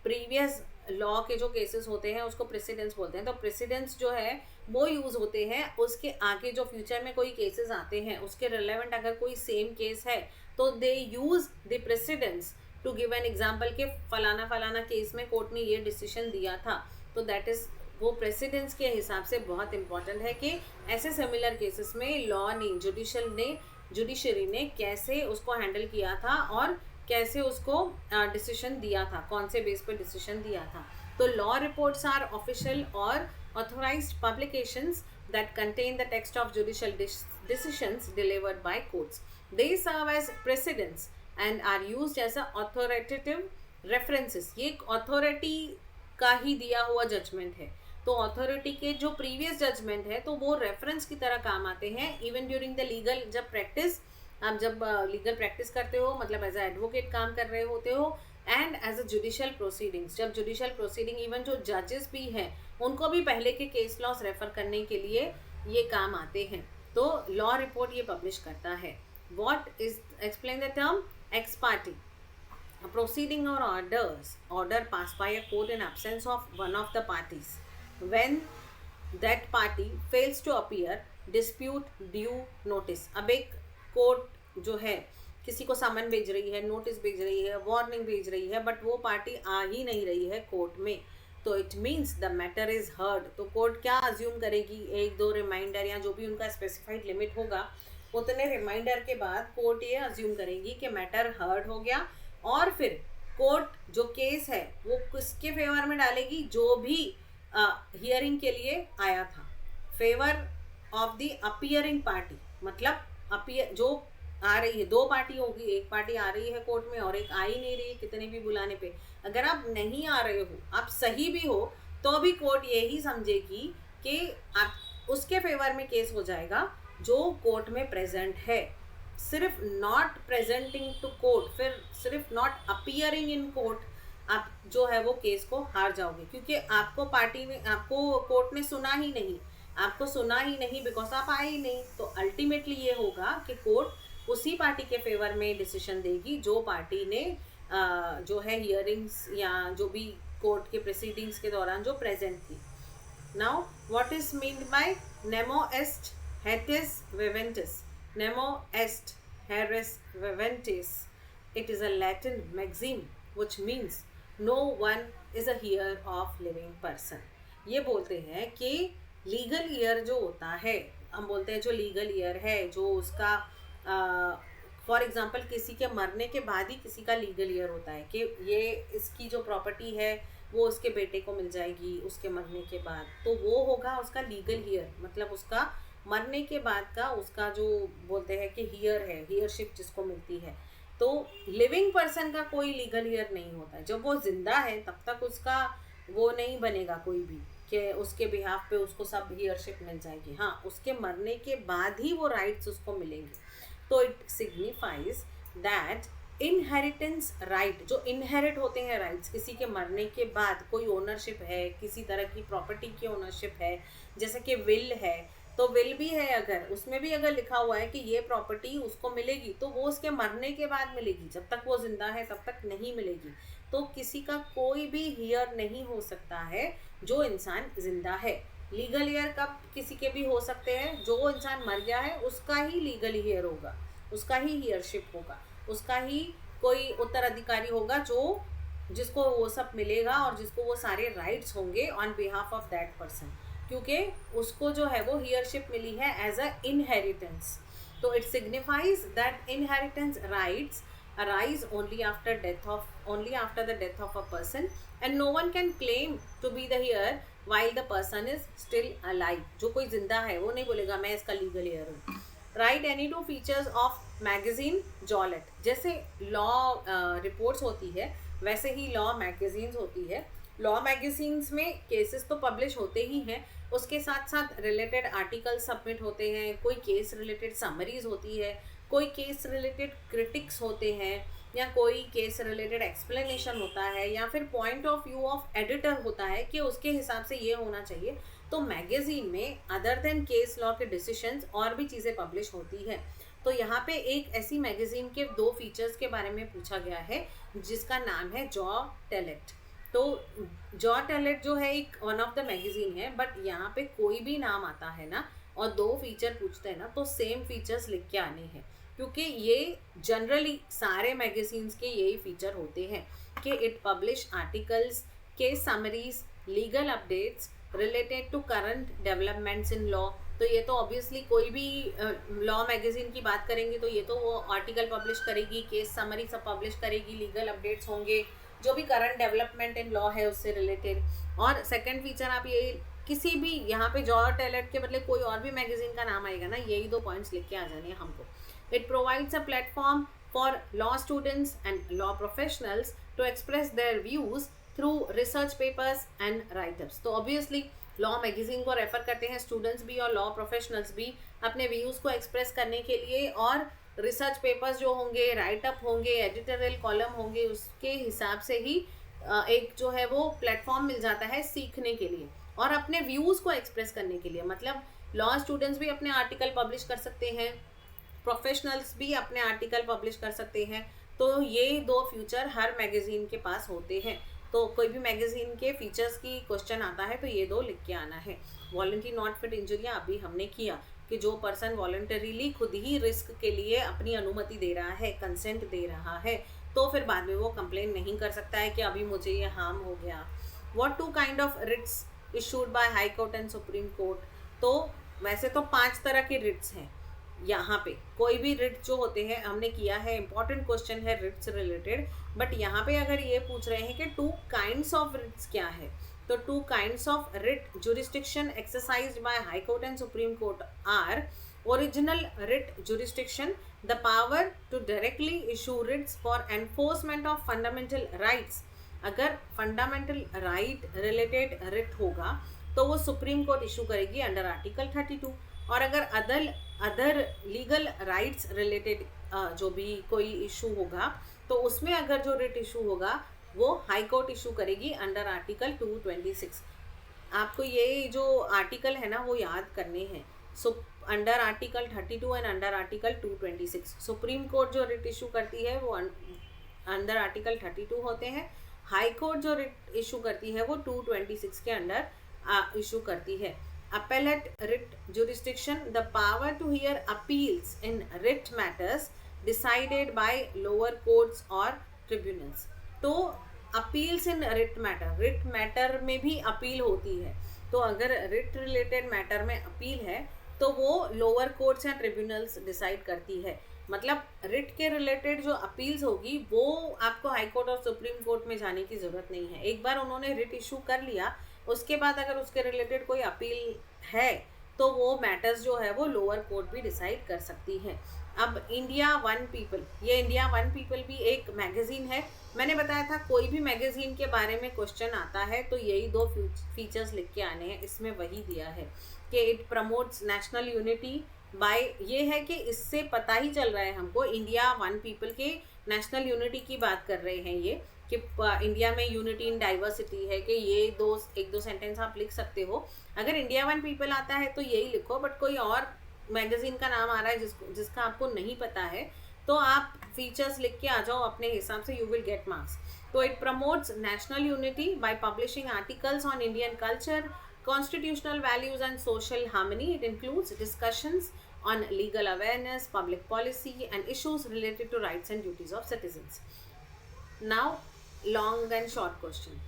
प्रीवियस लॉ के जो केसेस होते हैं उसको प्रेसिडेंस बोलते हैं, तो प्रेसिडेंस जो है वो यूज़ होते हैं। उसके आगे जो फ्यूचर में कोई केसेस आते हैं उसके रिलेवेंट अगर कोई सेम केस है तो they use the precedents to give an example के फलाना केस में कोर्ट ने ये डिसीजन दिया था, तो दैट इज़ वो प्रेसिडेंस के हिसाब से बहुत इंपॉर्टेंट है कि ऐसे सिमिलर केसेस में लॉ ने, जुडिशरी ने कैसे उसको हैंडल किया था और कैसे उसको डिसीजन दिया था, कौन से बेस पर डिसीजन दिया था। तो लॉ रिपोर्ट्स आर ऑफिशियल और authorised publications that contain the text of judicial decisions delivered by courts. They serve as precedents and are used as a authoritative references. ये एक authority का ही दिया हुआ जजमेंट है, तो अथॉरिटी के जो प्रीवियस जजमेंट है तो वो रेफरेंस की तरह काम आते हैं इवन ड्यूरिंग द लीगल जब प्रैक्टिस, आप जब लीगल प्रैक्टिस करते हो मतलब एज अ एडवोकेट काम कर रहे होते हो, and as a judicial proceedings, जब जुडिशियल प्रोसीडिंग इवन जो जजेस भी हैं उनको भी पहले के केस लॉस रेफर करने के लिए ये काम आते हैं, तो लॉ रिपोर्ट ये पब्लिश करता है. What is explain the term x party, a proceeding or order passed by a court in absence of one of the parties. When that party fails to appear, dispute due notice. अब एक कोर्ट जो है किसी को समन भेज रही है, नोटिस भेज रही है, वार्निंग भेज रही है, बट वो पार्टी आ ही नहीं रही है कोर्ट में, तो it means the matter is heard. तो कोर्ट क्या अज्यूम करेगी, एक दो रिमाइंडर या जो भी उनका स्पेसिफाइड लिमिट होगा उतने रिमाइंडर के बाद कोर्ट ये अज्यूम करेगी कि मैटर हर्ड हो गया, और फिर कोर्ट जो केस है वो किसके फेवर में डालेगी, जो भी हियरिंग के लिए आया था, favour of the appearing party. मतलब अपीयर जो आ रही है, दो पार्टी होगी, एक पार्टी आ रही है कोर्ट में और एक आ ही नहीं रही है कितने भी बुलाने पे. अगर आप नहीं आ रहे हो, आप सही भी हो, तो भी कोर्ट यही समझेगी कि आप उसके फेवर में केस हो जाएगा जो कोर्ट में प्रेजेंट है. सिर्फ नॉट प्रेजेंटिंग टू कोर्ट, फिर सिर्फ नॉट अपीयरिंग इन कोर्ट, आप जो है वो केस को हार जाओगे, क्योंकि आपको पार्टी में, आपको कोर्ट ने सुना ही नहीं, आपको सुना ही नहीं बिकॉज आप आए ही नहीं. तो अल्टीमेटली ये होगा कि कोर्ट उसी पार्टी के फेवर में डिसीजन देगी जो पार्टी ने जो है हियरिंग्स या जो भी कोर्ट के प्रोसीडिंग्स के दौरान जो प्रेजेंट थी. Now what is meant by nemo est haeres viventis. Nemo est haeres viventis. It is a Latin maxim which means no one is a heir of living person. ये बोलते हैं कि लीगल ईयर जो होता है, हम बोलते हैं जो लीगल ईयर है, जो उसका फॉर एग्जांपल किसी के मरने के बाद ही किसी का लीगल ईयर होता है कि ये इसकी जो प्रॉपर्टी है वो उसके बेटे को मिल जाएगी उसके मरने के बाद, तो वो होगा उसका लीगल ईयर. मतलब उसका मरने के बाद का उसका जो बोलते हैं कि हियर है, हियरशिप जिसको मिलती है. तो लिविंग पर्सन का कोई लीगल हियर नहीं होता है. जब वो जिंदा है तब तक उसका वो नहीं बनेगा कोई भी कि उसके बिहाफ पे उसको सब हियरशिप मिल जाएगी. हाँ, उसके मरने के बाद ही वो राइट्स उसको मिलेंगे. तो it signifies that inheritance right, जो इनहेरिट होते हैं राइट्स, किसी के मरने के बाद कोई ओनरशिप है, किसी तरह की प्रॉपर्टी की ओनरशिप है, जैसे कि विल है, तो विल भी है, अगर उसमें भी अगर लिखा हुआ है कि ये प्रॉपर्टी उसको मिलेगी तो वो उसके मरने के बाद मिलेगी, जब तक वो जिंदा है तब तक नहीं मिलेगी. तो किसी का कोई भी हियर नहीं हो सकता है जो इंसान जिंदा है. लीगल हियर कब किसी के भी हो सकते हैं, जो इंसान मर गया है उसका ही लीगल हियर होगा, उसका ही हियरशिप होगा, उसका ही कोई उत्तराधिकारी होगा जो जिसको वो सब मिलेगा और जिसको वो सारे राइट्स होंगे on behalf of that person, क्योंकि उसको जो है वो हियरशिप मिली है एज अ इनहेरिटेंस. तो it signifies that inheritance rights arise only after the death of a person and no one can claim to be the heir while the person is still alive. जो कोई जिंदा है वो नहीं बोलेगा मैं इसका लीगल हेयर हूँ. Write any two features of magazine जॉलेट. जैसे लॉ रिपोर्ट्स होती है वैसे ही लॉ मैगजीन्स होती है. लॉ मैगजीन्स में केसेस तो पब्लिश होते ही हैं, उसके साथ साथ रिलेटेड आर्टिकल सबमिट होते हैं, कोई केस रिलेटेड समरीज होती है, कोई केस रिलेटेड क्रिटिक्स होते हैं, या कोई केस रिलेटेड एक्सप्लेनेशन होता है, या फिर point of view of editor होता है कि उसके हिसाब से ये होना चाहिए. तो मैगजीन में अदर देन केस लॉ के डिसीजंस और भी चीज़ें पब्लिश होती है. तो यहाँ पे एक ऐसी मैगजीन के 2 फीचर्स के बारे में पूछा गया है जिसका नाम है जॉ टेलेट. तो जॉ टेलेट जो है एक वन ऑफ द मैगजीन है, बट यहाँ पे कोई भी नाम आता है ना और 2 फीचर पूछते हैं ना तो सेम फीचर्स लिख के आने हैं, क्योंकि ये जनरली सारे मैगजीन्स के यही फीचर होते हैं कि it publish articles, case summaries, legal updates related to current developments in law. तो ये तो ऑब्वियसली कोई भी लॉ मैगजीन की बात करेंगे तो ये तो वो आर्टिकल पब्लिश करेगी, केस समरी सब पब्लिश करेगी, लीगल अपडेट्स होंगे, जो भी करंट डेवलपमेंट इन लॉ है उससे रिलेटेड। और सेकंड फीचर आप ये किसी भी यहाँ पे जॉर्ज टेलेट के मतलब कोई और भी मैगजीन का नाम आएगा ना, यही 2 पॉइंट्स लिख के आ जाने हैं हमको। It provides a platform for law students and law professionals to express their views through research papers and write ups. तो ऑब्वियसली लॉ मैगजीन को रेफर करते हैं स्टूडेंट्स भी और लॉ प्रोफेशनल्स भी अपने व्यूज को एक्सप्रेस करने के लिए, और रिसर्च पेपर्स जो होंगे, राइटअप होंगे, एडिटोरियल कॉलम होंगे, उसके हिसाब से ही एक जो है वो प्लेटफॉर्म मिल जाता है सीखने के लिए और अपने व्यूज़ को एक्सप्रेस करने के लिए। मतलब लॉ स्टूडेंट्स भी अपने आर्टिकल पब्लिश कर सकते हैं, प्रोफेशनल्स भी अपने आर्टिकल पब्लिश कर सकते हैं। तो ये 2 फीचर हर मैगजीन के पास होते हैं। तो कोई भी मैगजीन के फीचर्स की क्वेश्चन आता है तो ये 2 लिख के आना है। वॉलंटरी नॉट फिट इंजरी अभी हमने किया कि जो पर्सन वॉलंटरीली खुद ही रिस्क के लिए अपनी अनुमति दे रहा है, कंसेंट दे रहा है, तो फिर बाद में वो कंप्लेन नहीं कर सकता है कि अभी मुझे ये हार्म हो गया। What 2 kind of writs issued by high court and supreme court. तो वैसे तो 5 तरह के रिट्स हैं यहाँ पे। कोई भी रिट जो होते हैं हमने किया है, इंपॉर्टेंट क्वेश्चन है रिट्स रिलेटेड, बट यहाँ पे अगर ये पूछ रहे हैं कि 2 काइंड्स ऑफ रिट्स क्या है, तो 2 kinds of writ jurisdiction exercised by high court and supreme court are original writ jurisdiction, the power to directly issue writs for enforcement of fundamental rights. अगर फंडामेंटल राइट रिलेटेड रिट होगा तो वो सुप्रीम कोर्ट इशू करेगी अंडर आर्टिकल 32, और अगर अदर लीगल राइट्स रिलेटेड जो भी कोई इशू होगा तो उसमें अगर जो रिट इशू होगा वो हाई कोर्ट इशू करेगी अंडर आर्टिकल 226। आपको ये जो आर्टिकल है ना वो याद करने हैं। So under article 32 and under article 226 supreme court जो रिट इशू करती है वो अंडर आर्टिकल 32 होते हैं। हाई कोर्ट जो रिट इशू करती है वो 226 के अंडर इशू करती है। Appellate writ jurisdiction, the power to hear appeals in writ matters decided by lower courts or tribunals। तो appeals in writ matter में भी अपील होती है। तो अगर writ related matter में अपील है तो वो लोअर कोर्ट्स या ट्रिब्यूनल्स डिसाइड करती है। मतलब रिट के रिलेटेड जो अपील्स होगी वो आपको हाई कोर्ट और सुप्रीम कोर्ट में जाने की ज़रूरत नहीं है। एक बार उन्होंने रिट इशू कर लिया, उसके बाद अगर उसके रिलेटेड कोई अपील है तो वो मैटर्स जो है वो लोअर कोर्ट भी डिसाइड कर सकती है। अब इंडिया वन पीपल, ये इंडिया वन पीपल भी एक मैगजीन है। मैंने बताया था कोई भी मैगजीन के बारे में क्वेश्चन आता है तो यही 2 फीचर्स लिख के आने हैं। इसमें वही दिया है कि it promotes national unity by, ये है कि इससे पता ही चल रहा है हमको इंडिया वन पीपल के नेशनल यूनिटी की बात कर रहे हैं ये, कि इंडिया में यूनिटी इन डाइवर्सिटी है, कि ये एक दो सेंटेंस आप लिख सकते हो। अगर इंडिया वन पीपल आता है तो यही लिखो, बट कोई और मैगजीन का नाम आ रहा है जिसका आपको नहीं पता है तो आप फीचर्स लिख के आ जाओ अपने हिसाब से, यू विल गेट मार्क्स। तो it promotes national unity by publishing articles on Indian culture, constitutional values and social harmony. It includes discussions on legal awareness, public policy and issues related to rights and duties of citizens. Now, long and short question.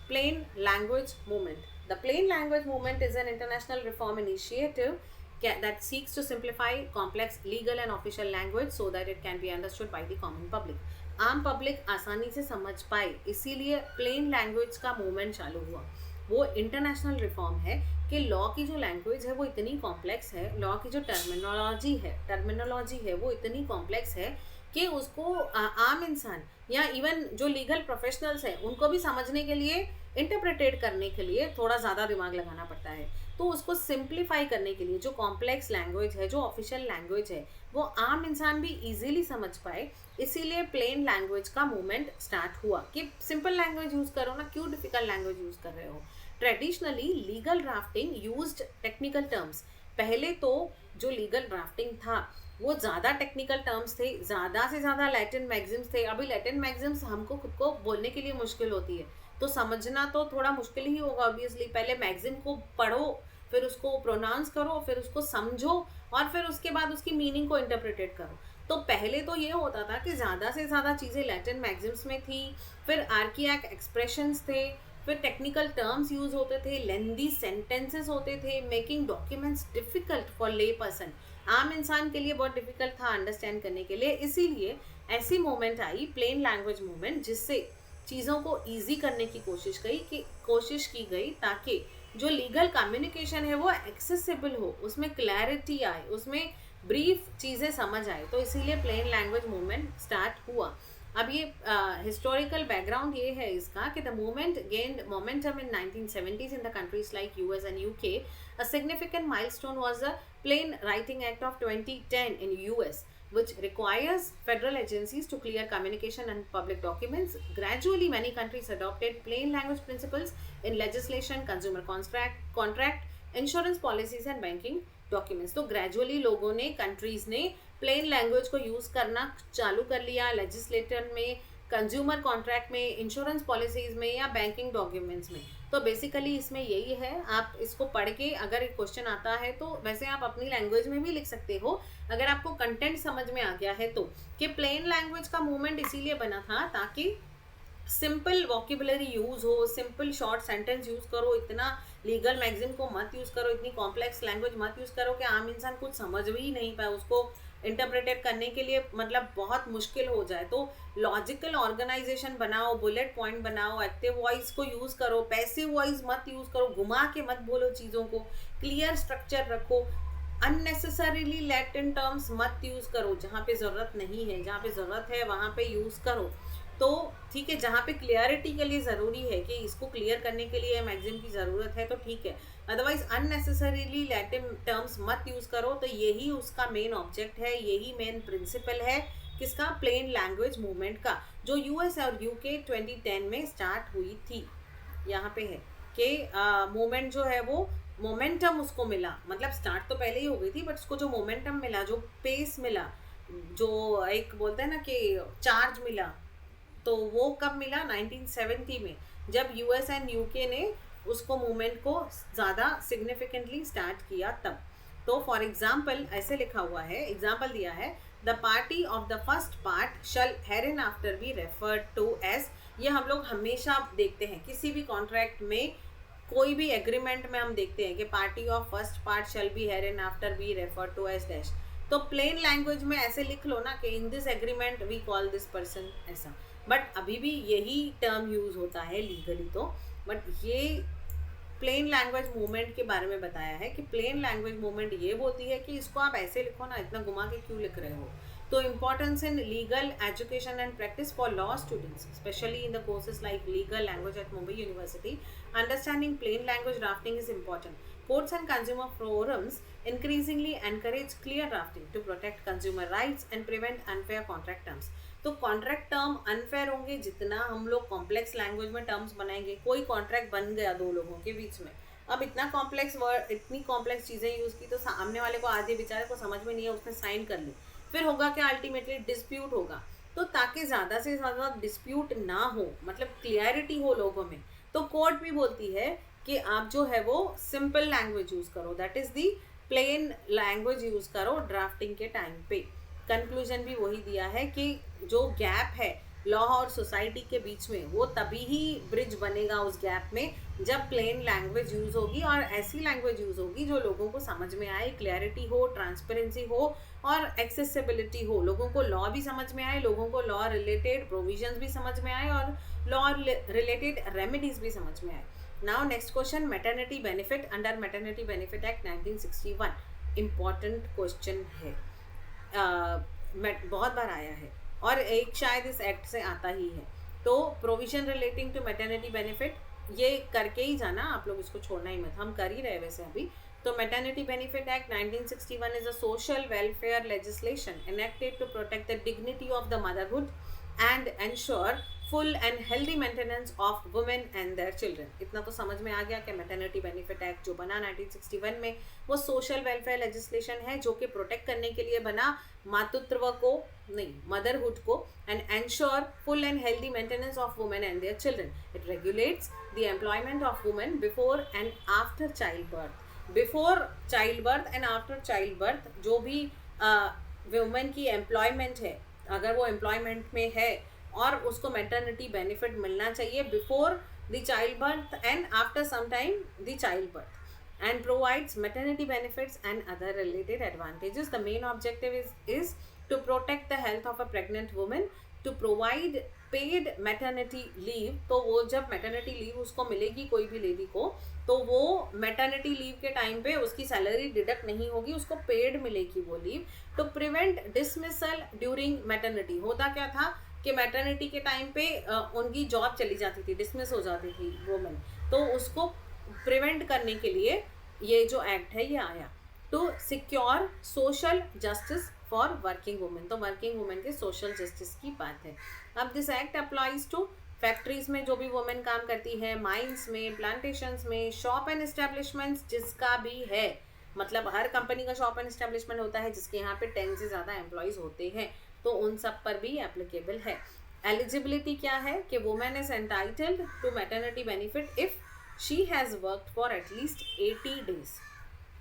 Plain language movement. The plain language movement is an international reform initiative that seeks to simplify complex legal and official language so that it can be understood by the common public. आम पब्लिक आसानी से समझ पाए, इसीलिए प्लेन लैंग्वेज का मूवमेंट चालू हुआ। वो इंटरनेशनल रिफॉर्म है कि लॉ की जो लैंग्वेज है वो इतनी कॉम्प्लेक्स है, लॉ की जो टर्मिनोलॉजी है वो इतनी कॉम्प्लेक्स है कि उसको आम इंसान या इवन जो लीगल प्रोफेशनल्स हैं उनको भी समझने के लिए, इंटरप्रेटेट करने के लिए थोड़ा ज़्यादा दिमाग लगाना पड़ता है। तो उसको सिंप्लीफाई करने के लिए जो कॉम्प्लेक्स लैंग्वेज है, जो ऑफिशियल लैंग्वेज है, वो आम इंसान भी इजीली समझ पाए, इसीलिए प्लेन लैंग्वेज का मूवमेंट स्टार्ट हुआ कि सिंपल लैंग्वेज यूज़ करो ना, क्यों डिफिकल्ट लैंग्वेज यूज़ कर रहे हो। Traditionally legal drafting used technical terms. पहले तो जो लीगल ड्राफ्टिंग था वो ज़्यादा टेक्निकल टर्म्स थे, ज़्यादा से ज़्यादा लैटिन मैगजिम्स थे। अभी लैटिन मैगजिम्स हमको खुद को बोलने के लिए मुश्किल होती है, तो समझना तो थोड़ा मुश्किल ही होगा ऑब्वियसली। पहले मैगजिम को पढ़ो, फिर उसको प्रोनाउंस करो, फिर उसको समझो और फिर उसके बाद उसकी मीनिंग को इंटरप्रेटेट करो। तो पहले तो ये होता था कि ज़्यादा से ज़्यादा चीज़ें लैटिन मैगजिम्स में थी, फिर आर्कियाक एक्सप्रेशंस थे, फिर टेक्निकल टर्म्स यूज होते थे, लेंदी सेंटेंसेस होते थे, मेकिंग डॉक्यूमेंट्स डिफ़िकल्ट फॉर ले पर्सन। आम इंसान के लिए बहुत डिफ़िकल्ट था अंडरस्टैंड करने के लिए। इसीलिए ऐसी मूवमेंट आई प्लेन लैंग्वेज मूवमेंट, जिससे चीज़ों को ईजी करने की कोशिश की गई ताकि जो लीगल कम्युनिकेशन है वो एक्सेसिबल हो, उसमें क्लैरिटी आए, उसमें ब्रीफ चीज़ें समझ आए, तो इसीलिए प्लेन लैंग्वेज मूवमेंट स्टार्ट हुआ। अब ये हिस्टोरिकल बैकग्राउंड ये है इसका कि the movement gained momentum in 1970s in the countries like US and UK. A significant milestone was the plain writing act of 2010 in US, which requires federal agencies to clear communication and public documents. Gradually, many countries adopted plain language principles in legislation, consumer contract, insurance policies and banking documents. तो gradually लोगों ने, countries ने plain language को use करना चालू कर लिया legislation में, कंज्यूमर कॉन्ट्रैक्ट में, इंश्योरेंस पॉलिसीज में या बैंकिंग डॉक्यूमेंट्स में। तो बेसिकली इसमें यही है, आप इसको पढ़ के अगर एक क्वेश्चन आता है तो वैसे आप अपनी लैंग्वेज में भी लिख सकते हो अगर आपको कंटेंट समझ में आ गया है तो, कि प्लेन लैंग्वेज का मूवमेंट इसीलिए बना था ताकि सिंपल वॉकेबुलरी यूज हो, सिंपल शॉर्ट सेंटेंस यूज करो, इतना लीगल मैगजीन को मत यूज करो, इतनी कॉम्प्लेक्स लैंग्वेज मत यूज करो कि आम इंसान कुछ समझ भी नहीं पाए, उसको इंटरप्रेटेड करने के लिए मतलब बहुत मुश्किल हो जाए। तो लॉजिकल ऑर्गेनाइजेशन बनाओ, बुलेट पॉइंट बनाओ, एक्टिव वॉइस को यूज करो, पैसिव वॉइस मत यूज करो, घुमा के मत बोलो चीज़ों को, क्लियर स्ट्रक्चर रखो, अननेसेसरीली लैटिन टर्म्स मत यूज करो, जहाँ पे ज़रूरत नहीं है, जहाँ पे ज़रूरत है वहाँ पे यूज करो। तो ठीक है, जहाँ पे क्लियरिटी के लिए ज़रूरी है कि इसको क्लियर करने के लिए मैगजीन की ज़रूरत है तो ठीक है, अदरवाइज अननेसेसरीली लैटिन टर्म्स मत यूज़ करो। तो यही उसका मेन ऑब्जेक्ट है, यही मेन प्रिंसिपल है किसका, प्लेन लैंग्वेज मूवमेंट का, जो यूएस और यूके 2010 में स्टार्ट हुई थी। यहाँ पे है कि मूवमेंट जो है वो मोमेंटम उसको मिला, मतलब स्टार्ट तो पहले ही हो गई थी बट उसको जो मोमेंटम मिला, जो पेस मिला, जो एक बोलते हैं ना कि चार्ज मिला, तो वो कब मिला, 1970 में, जब यूएस एंड यूके ने उसको मूवमेंट को ज़्यादा सिग्निफिकेंटली स्टार्ट किया तब। तो फॉर एग्जाम्पल ऐसे लिखा हुआ है, एग्जाम्पल दिया है, the party of the first part shall hereinafter be referred to as. ये हम लोग हमेशा देखते हैं किसी भी कॉन्ट्रैक्ट में, कोई भी एग्रीमेंट में हम देखते हैं कि party of first part shall be hereinafter be referred to as dash. तो प्लेन लैंग्वेज में ऐसे लिख लो ना कि in this agreement we call this person, ऐसा। बट अभी भी यही टर्म यूज होता है लीगली तो, बट ये प्लेन लैंग्वेज मूवमेंट के बारे में बताया है कि प्लेन लैंग्वेज मूवमेंट ये बोलती है कि इसको आप ऐसे लिखो ना, इतना घुमा के क्यों लिख रहे हो। तो importance in legal education and practice for law students, specially in the courses like legal language eight Mumbai university, understanding plain language drafting is important. Courts and consumer forums increasingly encourage clear drafting to protect consumer rights and prevent unfair contract terms. तो कॉन्ट्रैक्ट टर्म अनफेयर होंगे जितना हम लोग कॉम्प्लेक्स लैंग्वेज में टर्म्स बनाएंगे। कोई कॉन्ट्रैक्ट बन गया दो लोगों के बीच में, अब इतना कॉम्प्लेक्स वर्ड, इतनी कॉम्प्लेक्स चीज़ें यूज़ की तो सामने वाले को, आधे बेचारे को समझ में नहीं है, उसने साइन कर ली, फिर होगा क्या, अल्टीमेटली डिस्प्यूट होगा। तो ताकि ज़्यादा से ज़्यादा डिस्प्यूट ना हो, मतलब क्लियरिटी हो लोगों में, तो कोर्ट भी बोलती है कि आप जो है वो सिंपल लैंग्वेज यूज़ करो, that is the plain language use करो ड्राफ्टिंग के टाइम पे। कंक्लूजन भी वही दिया है कि जो गैप है लॉ और सोसाइटी के बीच में, वो तभी ही ब्रिज बनेगा उस गैप में जब प्लेन लैंग्वेज यूज़ होगी, और ऐसी लैंग्वेज यूज़ होगी जो लोगों को समझ में आए, क्लैरिटी हो, ट्रांसपेरेंसी हो और एक्सेसिबिलिटी हो, लोगों को लॉ भी समझ में आए, लोगों को लॉ रिलेटेड प्रोविजंस भी समझ में आए और लॉ रिलेटेड रेमेडीज भी समझ में आए। Now next question, maternity benefit under maternity benefit act 1961, important question है, बहुत बार आया है और एक शायद इस एक्ट से आता ही है। तो provision relating to maternity benefit, ये करके ही जाना आप लोग, इसको छोड़ना ही मत, हम कर ही रहे वैसे अभी। तो maternity benefit act 1961 is a social welfare legislation enacted to protect the dignity of the motherhood and ensure full and healthy maintenance of women and their children. इतना तो समझ में आ गया कि मैटरनिटी बेनिफिट एक्ट जो बना 1961 में, वो सोशल वेलफेयर लेजिस्लेशन है जो कि प्रोटेक्ट करने के लिए बना मातृत्व को, नहीं मदरहुड को, and ensure full and healthy maintenance of women and their children. It regulates the employment of women before and after child birth. Before child birth and after child birth जो भी वुमेन की एम्प्लॉयमेंट है, अगर वो एम्प्लॉयमेंट में है और उसको मैटरनिटी बेनिफिट मिलना चाहिए before the child birth and after some time the child birth, and provides maternity benefits and other related advantages. The main objective is to protect the health of a pregnant woman, to provide paid maternity leave, तो वो जब मैटरनिटी लीव उसको मिलेगी कोई भी लेडी को, तो वो मैटरनिटी लीव के टाइम पे उसकी सैलरी डिडक्ट नहीं होगी, उसको पेड मिलेगी वो leave. To prevent dismissal during maternity, होता क्या था कि मैटरनिटी के टाइम पे उनकी जॉब चली जाती थी, डिसमिस हो जाती थी वुमेन, तो उसको प्रिवेंट करने के लिए ये जो एक्ट है ये आया। To secure social justice for working women, तो वर्किंग वुमेन के सोशल जस्टिस की बात है। अब this act applies to factories में जो भी वुमेन काम करती है, माइंस में, प्लांटेशंस में, शॉप एंड एस्टेब्लिशमेंट्स जिसका भी है, मतलब हर कंपनी का शॉप एंड एस्टेब्लिशमेंट होता है जिसके यहाँ पे 10 से ज़्यादा एम्प्लॉयज़ होते हैं, तो उन सब पर भी एप्लीकेबल है। एलिजिबिलिटी क्या है कि women is entitled to maternity benefit if she has worked for at least 80 डेज,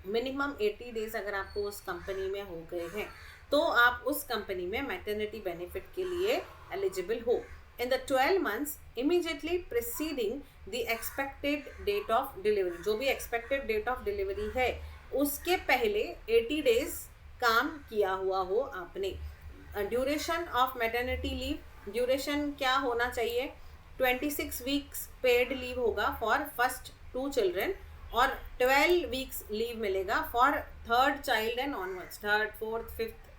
मिनिमम 80 डेज अगर आपको उस कंपनी में हो गए हैं तो आप उस कंपनी में मैटरनिटी बेनिफिट के लिए एलिजिबल हो। In the 12 months immediately preceding the expected date of delivery, जो भी एक्सपेक्टेड डेट ऑफ डिलीवरी है उसके पहले 80 डेज काम किया हुआ हो आपने। Duration of maternity leave, duration क्या होना चाहिए, 26 वीक्स पेड लीव होगा फॉर फर्स्ट 2 चिल्ड्रन और 12 वीक्स लीव मिलेगा for third child and onwards, third fourth fifth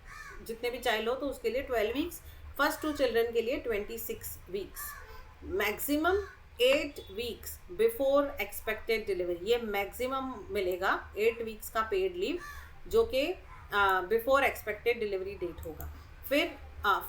जितने भी चाइल्ड हो तो उसके लिए 12 वीक्स, फर्स्ट 2 चिल्ड्रन के लिए 26 weeks, maximum 8 weeks before expected delivery, ये मैक्सिमम मिलेगा 8 वीक्स का पेड लीव जो कि बिफोर एक्सपेक्टेड डिलीवरी डेट होगा। फिर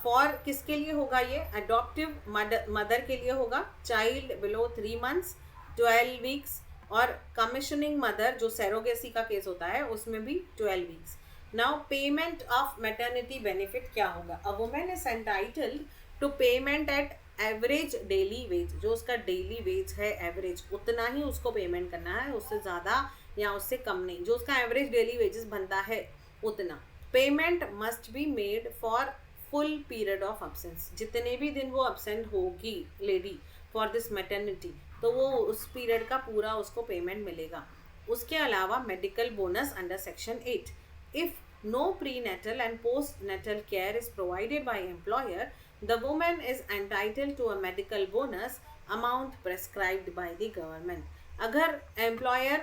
फॉर किसके लिए होगा ये, अडॉप्टिव मदर के लिए होगा, चाइल्ड बिलो 3 months 12 वीक्स, और कमीशनिंग मदर जो सेरोगेसी का केस होता है उसमें भी 12 weeks. Now payment of maternity benefit क्या होगा, a woman is entitled to payment at average daily wage, जो उसका डेली वेज है एवरेज उतना ही उसको पेमेंट करना है, उससे ज़्यादा या उससे कम नहीं, जो उसका एवरेज डेली वेजेस बनता है उतना। Payment must be made for full period of absence, जितने भी दिन वो अब्सेंट होगी लेडी फॉर दिस मैटरनिटी, तो वो उस पीरियड का पूरा उसको पेमेंट मिलेगा। उसके अलावा medical bonus under section 8, if no prenatal and postnatal care is provided by employer, the woman is entitled to a medical bonus amount prescribed by the government. अगर employer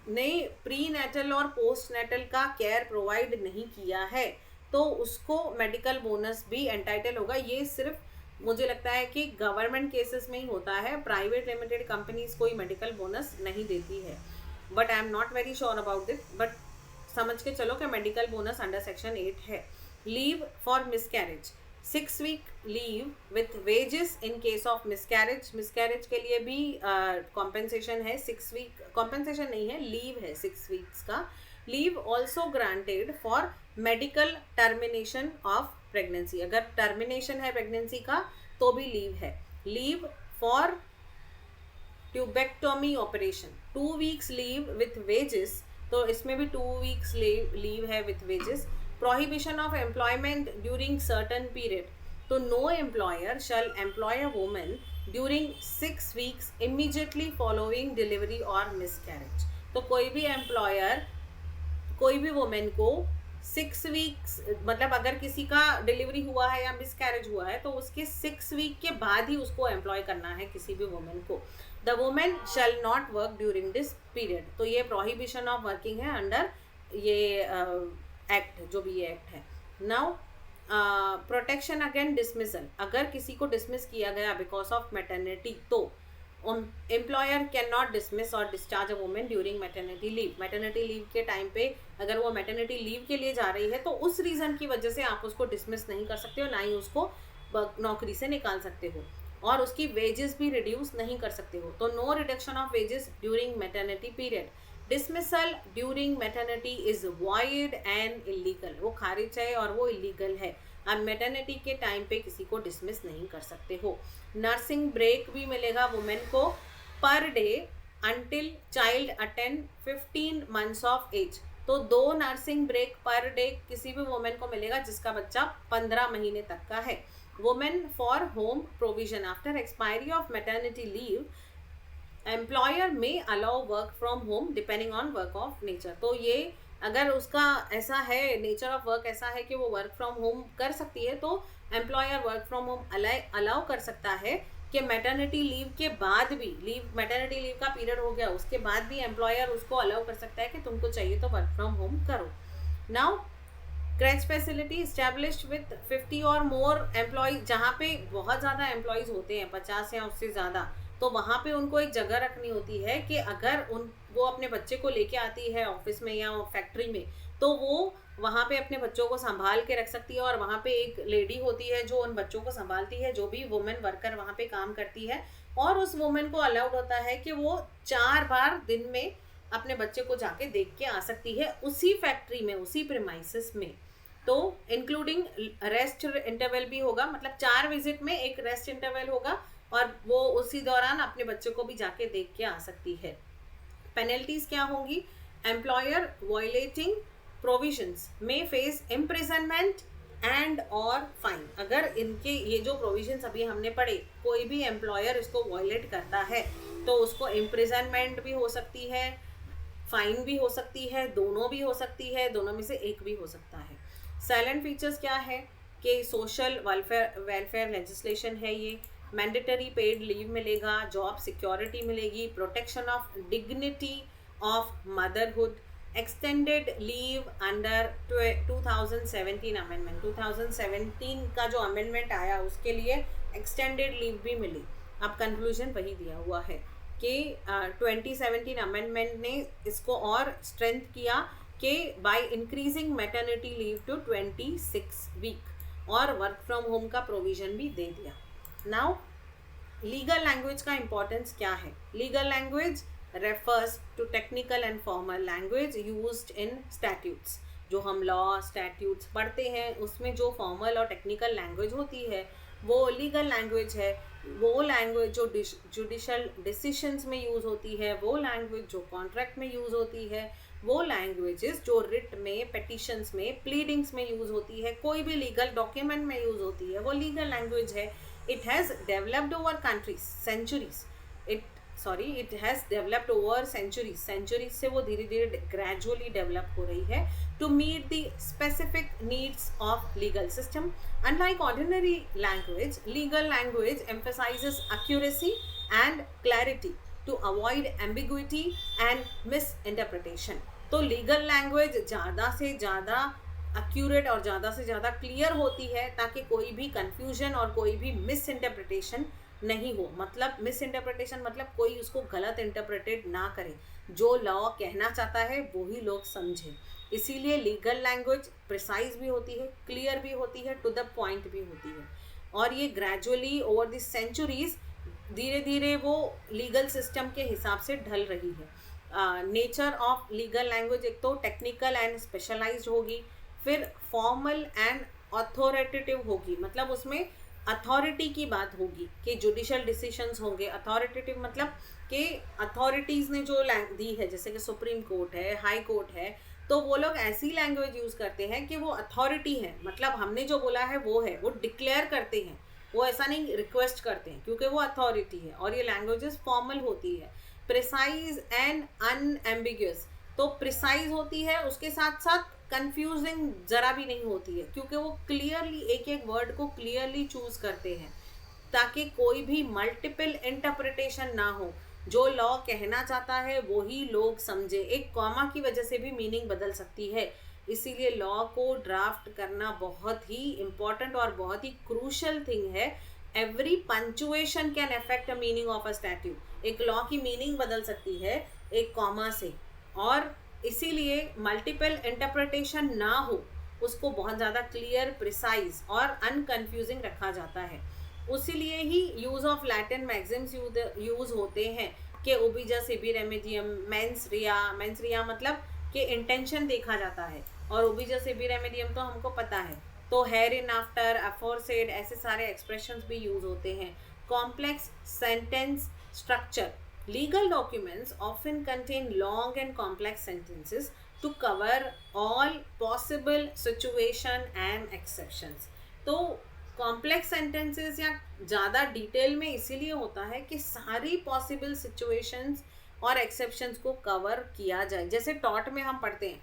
ने प्रीनेटल और पोस्टनेटल का केयर प्रोवाइड नहीं किया है तो उसको मेडिकल बोनस भी एंटाइटल होगा। ये सिर्फ मुझे लगता है कि गवर्नमेंट केसेस में ही होता है, प्राइवेट लिमिटेड कंपनीज कोई मेडिकल बोनस नहीं देती है, but I am not very sure about it, but समझ के चलो कि मेडिकल बोनस अंडर सेक्शन 8 है। Leave for miscarriage, 6 week leave with wages in case of miscarriage, miscarriage के लिए भी कॉम्पेंसेशन है, 6 week कॉम्पेंसेशन नहीं है, लीव है 6 weeks का। Leave also granted for medical termination of pregnancy, अगर टर्मिनेशन है प्रेगनेंसी का तो भी लीव है। Leave for tubectomy operation, 2 weeks leave with wages, तो इसमें भी 2 weeks लीव है with wages. Prohibition of employment during certain period, तो no employer shall employ a woman during 6 weeks immediately following delivery और मिसकैरेज, तो कोई भी एम्प्लॉयर कोई भी वुमेन को 6 weeks, मतलब अगर किसी का डिलीवरी हुआ है या मिसकैरेज हुआ है तो उसके 6 week के बाद ही उसको एम्प्लॉय करना है किसी भी वुमेन को। The women shall not work during this period, तो ये प्रोहिबिशन ऑफ वर्किंग है अंडर ये एक्ट, जो भी ये एक्ट है। नाउ प्रोटेक्शन अगेंस्ट डिसमिसल, अगर किसी को डिसमिस किया गया बिकॉज ऑफ मैटरनिटी तो एम्प्लॉयर कैन नॉट डिसमिस और discharge a woman during maternity leave, maternity leave के टाइम पे अगर वो मैटरनिटी लीव के लिए जा रही है तो उस रीज़न की वजह से आप उसको डिसमिस नहीं कर सकते हो, ना ही उसको नौकरी से निकाल सकते हो, और उसकी वेजेस भी रिड्यूस नहीं कर सकते हो। तो no reduction of wages during maternity period. Dismissal during maternity is void and illegal, वो खारिज है और वो इलीगल है, आप मैटरनिटी के टाइम पे किसी को डिसमिस नहीं कर सकते हो। नर्सिंग ब्रेक भी मिलेगा वुमेन को per day until child attend 15 months of age, तो 2 नर्सिंग ब्रेक पर डे किसी भी वुमेन को मिलेगा जिसका बच्चा 15 महीने तक का है। Women for home provision, after expiry of maternity leave employer may allow work from home depending on work of nature, तो ये अगर उसका ऐसा है, नेचर ऑफ वर्क ऐसा है कि वो वर्क फ्रॉम होम कर सकती है, तो employer work from home allow कर सकता है कि मैटरनिटी लीव के बाद भी, मैटरनिटी लीव का पीरियड हो गया उसके बाद भी एम्प्लॉयर उसको अलाउ कर सकता है कि तुमको चाहिए तो वर्क फ्रॉम होम करो. नाउ क्रैच फैसिलिटी इस्टेब्लिश्ड विथ 50 और मोर एम्प्लॉयज, जहाँ पे बहुत ज़्यादा एम्प्लॉयज़ होते हैं, 50 या उससे ज़्यादा, तो वहाँ पे उनको एक जगह रखनी होती है कि अगर वो अपने बच्चे को लेके आती है ऑफिस में या फैक्ट्री में, तो वो वहाँ पे अपने बच्चों को संभाल के रख सकती है, और वहाँ पे एक लेडी होती है जो उन बच्चों को संभालती है, जो भी वुमेन वर्कर वहाँ पे काम करती है, और उस वुमेन को अलाउड होता है कि वो 4 बार दिन में अपने बच्चे को जाके देख के आ सकती है उसी फैक्ट्री में, उसी प्रीमाइसेस में. तो इंक्लूडिंग रेस्ट इंटरवल भी होगा, मतलब 4 विजिट में एक रेस्ट इंटरवल होगा, और वो उसी दौरान अपने बच्चों को भी जाके देख के आ सकती है. पेनल्टीज क्या होंगी? एम्प्लॉयर वायलेटिंग प्रोविजंस में फेस इम्प्रिजनमेंट एंड और फाइन. अगर इनके ये जो प्रोविजंस अभी हमने पढ़े, कोई भी एम्प्लॉयर इसको वायलेट करता है तो उसको इम्प्रिजनमेंट भी हो सकती है, फाइन भी हो सकती है, दोनों भी हो सकती है, दोनों में से एक भी हो सकता है. साइलेंट फीचर्स क्या है कि सोशल वेलफेयर लेजिस्लेशन है, ये मैंडेटरी पेड लीव मिलेगा, जॉब सिक्योरिटी मिलेगी, protection of dignity of motherhood, extended leave under 2017 amendment. 2017 का जो अमेंडमेंट आया उसके लिए एक्सटेंडेड लीव भी मिली. अब कंक्लूजन वही दिया हुआ है कि 2017 अमेंडमेंट ने इसको और स्ट्रेंथ किया कि by increasing maternity leave to 26 week, और वर्क फ्रॉम होम का प्रोविजन भी दे दिया. नाउ लीगल लैंग्वेज का इंपॉर्टेंस क्या है? Legal language refers to technical and formal language used in statutes. जो हम लॉ स्टैट्यूट्स पढ़ते हैं उसमें जो फॉर्मल और टेक्निकल लैंग्वेज होती है वो लीगल लैंग्वेज है. वो लैंग्वेज जो जुडिशल डिसीशंस में यूज़ होती है, वो लैंग्वेज जो कॉन्ट्रैक्ट में यूज़ होती है, वो लैंग्वेजेस जो रिट में, पेटिशंस में, प्लीडिंग्स में यूज़ होती है, कोई भी लीगल डॉक्यूमेंट में यूज़ होती है, वो लीगल लैंग्वेज है. It has developed over countries, centuries. It has developed over centuries. Centuries से वो धीरे धीरे ग्रेजुअली डेवलप हो रही है to meet the specific needs of legal system. Unlike ordinary language, legal language emphasizes accuracy and clarity to avoid ambiguity and misinterpretation. तो legal language ज़्यादा से ज़्यादा accurate और ज़्यादा से ज़्यादा clear होती है ताकि कोई भी confusion और कोई भी misinterpretation नहीं हो. मतलब मिसइंटरप्रिटेशन मतलब कोई उसको गलत इंटरप्रेटेड ना करे, जो लॉ कहना चाहता है वो ही लोग समझे. इसीलिए लीगल लैंग्वेज प्रिसाइज भी होती है, क्लियर भी होती है, टू द पॉइंट भी होती है, और ये ग्रेजुअली ओवर द सेंचुरीज धीरे धीरे वो लीगल सिस्टम के हिसाब से ढल रही है. नेचर ऑफ लीगल लैंग्वेज एक तो टेक्निकल एंड स्पेशलाइज्ड होगी, फिर फॉर्मल एंड अथॉरिटेटिव होगी, मतलब उसमें अथॉरिटी की बात होगी कि जुडिशल डिसीशंस होंगे. अथॉरिटेटिव मतलब कि अथॉरिटीज़ ने जो दी है, जैसे कि सुप्रीम कोर्ट है, हाई कोर्ट है, तो वो लोग ऐसी लैंग्वेज यूज़ करते हैं कि वो अथॉरिटी है, मतलब हमने जो बोला है वो है, वो डिक्लेयर करते हैं, वो ऐसा नहीं रिक्वेस्ट करते हैं, क्योंकि वो अथॉरिटी है. और ये लैंग्वेजेस फॉर्मल होती है. प्रिसाइज एंड अनएम्बिग्यूअस, तो प्रिसाइज होती है, उसके साथ साथ कंफ्यूजिंग ज़रा भी नहीं होती है, क्योंकि वो क्लियरली एक एक वर्ड को क्लियरली चूज़ करते हैं ताकि कोई भी मल्टीपल इंटरप्रिटेशन ना हो. जो लॉ कहना चाहता है वो ही लोग समझे. एक कॉमा की वजह से भी मीनिंग बदल सकती है, इसीलिए लॉ को ड्राफ्ट करना बहुत ही इम्पॉर्टेंट और बहुत ही क्रूशल थिंग है. Every punctuation can affect a meaning of a statute. एक लॉ की मीनिंग बदल सकती है एक कॉमा से, और इसीलिए मल्टीपल इंटरप्रिटेशन ना हो, उसको बहुत ज़्यादा क्लियर, प्रिसाइज और अनकन्फ्यूजिंग रखा जाता है. उसीलिए ही use of Latin maxims use होते हैं कि ubi jus ibi remedium, mens rea मतलब कि इंटेंशन देखा जाता है, और ओबिजा सिबी रेमेडियम तो हमको पता है. तो हेयर इन आफ्टर, अफोरसेड, ऐसे सारे एक्सप्रेशंस भी यूज़ होते हैं. Complex sentence structure. Legal documents often contain long and complex sentences to cover all possible situation and exceptions. तो कॉम्प्लेक्स सेंटेंसेस या ज़्यादा डिटेल में इसीलिए होता है कि सारी पॉसिबल सिचुएशंस और एक्सेप्शंस को कवर किया जाए. जैसे टॉट में हम पढ़ते हैं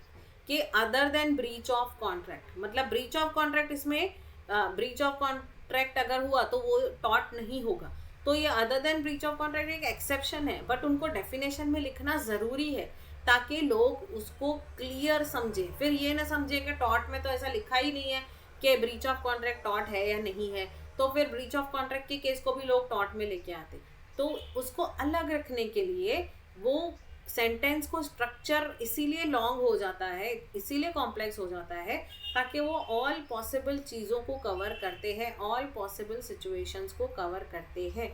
कि other than breach of contract, मतलब ब्रीच ऑफ कॉन्ट्रैक्ट, इसमें ब्रीच ऑफ कॉन्ट्रैक्ट अगर हुआ तो वो टॉर्ट नहीं होगा। तो ये other than breach of contract एक एक्सेप्शन है, बट उनको डेफिनेशन में लिखना ज़रूरी है ताकि लोग उसको क्लियर समझे। फिर ये ना समझे कि टॉर्ट में तो ऐसा लिखा ही नहीं है कि ब्रीच ऑफ कॉन्ट्रैक्ट टॉर्ट है या नहीं है, तो फिर ब्रीच ऑफ कॉन्ट्रैक्ट के केस को भी लोग टॉर्ट में लेके आते। तो उसको अलग रखने के लिए वो सेंटेंस को स्ट्रक्चर इसीलिए लॉन्ग हो जाता है, इसीलिए कॉम्प्लेक्स हो जाता है, ताकि वो ऑल पॉसिबल चीज़ों को कवर करते हैं, ऑल पॉसिबल सिचुएशंस को कवर करते हैं।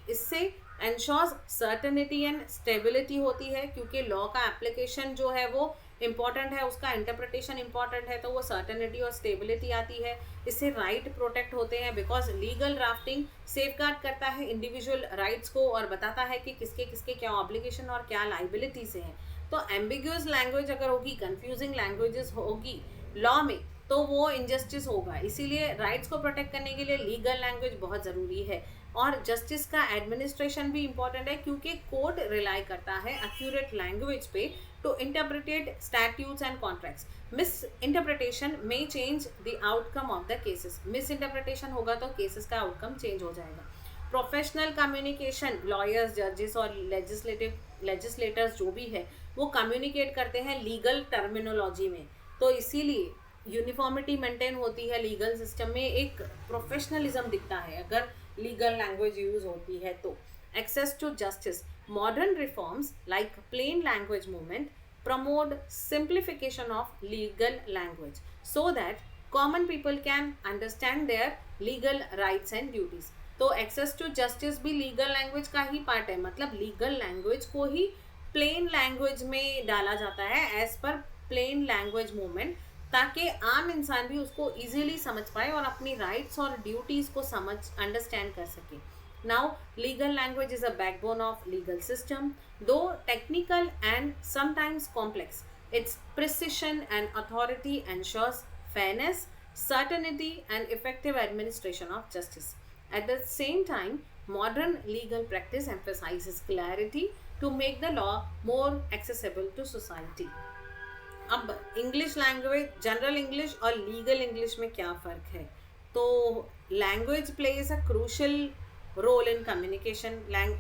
इससे एंश्योर्स सर्टेनिटी एंड स्टेबिलिटी होती है, क्योंकि लॉ का एप्लीकेशन जो है वो इम्पॉर्टेंट है, उसका इंटरप्रिटेशन इम्पॉर्टेंट है, तो वो सर्टेनिटी और स्टेबिलिटी आती है। इससे राइट प्रोटेक्ट होते हैं, बिकॉज लीगल ड्राफ्टिंग सेफगार्ड करता है इंडिविजुअल राइट्स को और बताता है कि किसके किसके क्या ऑब्लिगेशन और क्या लाइबिलिटीज हैं। तो एम्बिग्यूअस लैंग्वेज अगर होगी, कंफ्यूजिंग लैंग्वेजेस होगी लॉ में, तो वो इनजस्टिस होगा। इसीलिए राइट्स को प्रोटेक्ट करने के लिए लीगल लैंग्वेज बहुत ज़रूरी है। और जस्टिस का एडमिनिस्ट्रेशन भी इम्पॉर्टेंट है, क्योंकि कोर्ट रिलाई करता है एक्यूरेट लैंग्वेज पे to interpret statutes and contracts. Misinterpretation में change the outcome of the cases. Misinterpretation होगा तो केसेस का आउटकम चेंज हो जाएगा। प्रोफेशनल कम्युनिकेशन, लॉयर्स, जजेस और लेजिस्लेटर्स जो भी है वो कम्युनिकेट करते हैं लीगल टर्मिनोलॉजी में, तो इसीलिए यूनिफॉर्मिटी मेंटेन होती है लीगल सिस्टम में, एक प्रोफेशनलिज्म दिखता है अगर लीगल लैंग्वेज यूज होती है तो। Access to justice, modern reforms like plain language movement promote simplification of legal language so that common people can understand their legal rights and duties। तो एक्सेस टू जस्टिस भी लीगल लैंग्वेज का ही पार्ट है, मतलब लीगल लैंग्वेज को ही प्लेन लैंग्वेज में डाला जाता है as per plane language movement, ताकि आम इंसान भी उसको इजीली समझ पाए और अपनी राइट्स और ड्यूटीज़ को समझ अंडरस्टैंड कर सके। Now, legal language is a backbone of legal system. Though technical and sometimes complex, its precision and authority ensures fairness, certainty, and effective administration of justice. At the same time, modern legal practice emphasizes clarity to make the law more accessible to society. अब इंग्लिश लैंग्वेज, जनरल इंग्लिश और लीगल इंग्लिश में क्या फ़र्क है? तो language plays a crucial role in communication.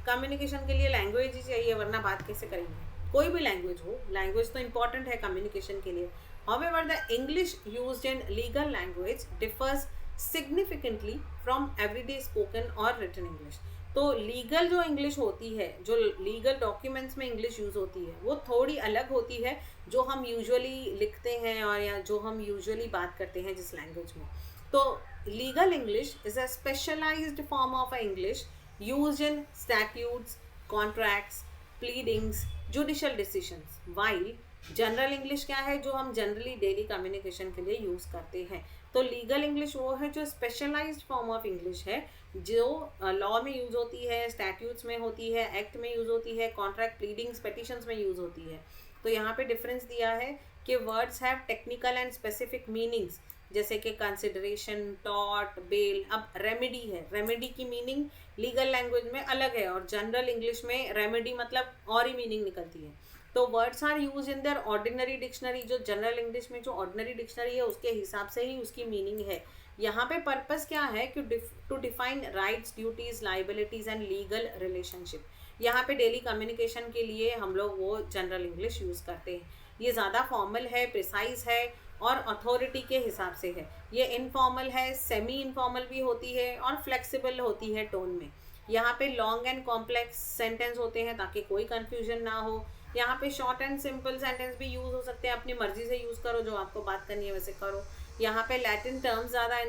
Communication के लिए लैंग्वेज ही चाहिए, वरना बात कैसे करेंगे? कोई भी लैंग्वेज हो, लैंग्वेज तो इंपॉर्टेंट है कम्युनिकेशन के लिए। However, the English used in legal language differs significantly from everyday spoken or written English। तो लीगल जो इंग्लिश होती है, जो लीगल डॉक्यूमेंट्स में इंग्लिश यूज़ होती है, वो थोड़ी अलग होती है जो हम यूजुअली लिखते हैं और या जो हम यूजुअली बात करते हैं जिस लैंग्वेज में। तो legal English is a specialized form of English used in statutes, contracts, pleadings, judicial decisions, while general English क्या है जो हम जनरली डेली कम्युनिकेशन के लिए यूज़ करते हैं। तो लीगल इंग्लिश वो है जो स्पेशलाइज्ड फॉर्म ऑफ इंग्लिश है, जो लॉ में यूज़ होती है, स्टैट्यूट्स में होती है, एक्ट में यूज़ होती है, कॉन्ट्रैक्ट, प्लीडिंग्स, पेटिशंस में यूज़ होती है। तो यहाँ पे डिफरेंस दिया है कि words have technical and specific meanings, जैसे कि कंसिडरेशन, टॉर्ट, बेल। अब रेमेडी है, रेमेडी की मीनिंग लीगल लैंग्वेज में अलग है और जनरल इंग्लिश में रेमेडी मतलब और ही मीनिंग निकलती है। तो words are use in their ordinary dictionary, जो जनरल इंग्लिश में जो ऑर्डिनरी डिक्शनरी है उसके हिसाब से ही उसकी मीनिंग है। यहाँ पे पर्पस क्या है कि to define rights, duties, liabilities and legal relationship. यहाँ पे डेली कम्युनिकेशन के लिए हम लोग वो जनरल इंग्लिश यूज़ करते हैं। ये ज़्यादा फॉर्मल है, प्रिसाइज है और अथॉरिटी के हिसाब से है। ये इनफॉर्मल है, सेमी इनफॉर्मल भी होती है और फ्लेक्सिबल होती है टोन में। यहाँ पे लॉन्ग एंड कॉम्प्लेक्स सेंटेंस होते हैं ताकि कोई कन्फ्यूजन ना हो। यहाँ पे शॉर्ट एंड सिंपल सेंटेंस भी यूज़ हो सकते हैं, अपनी मर्जी से यूज़ करो, जो आपको बात करनी है वैसे करो। यहाँ पे लैटिन टर्म्स ज़्यादा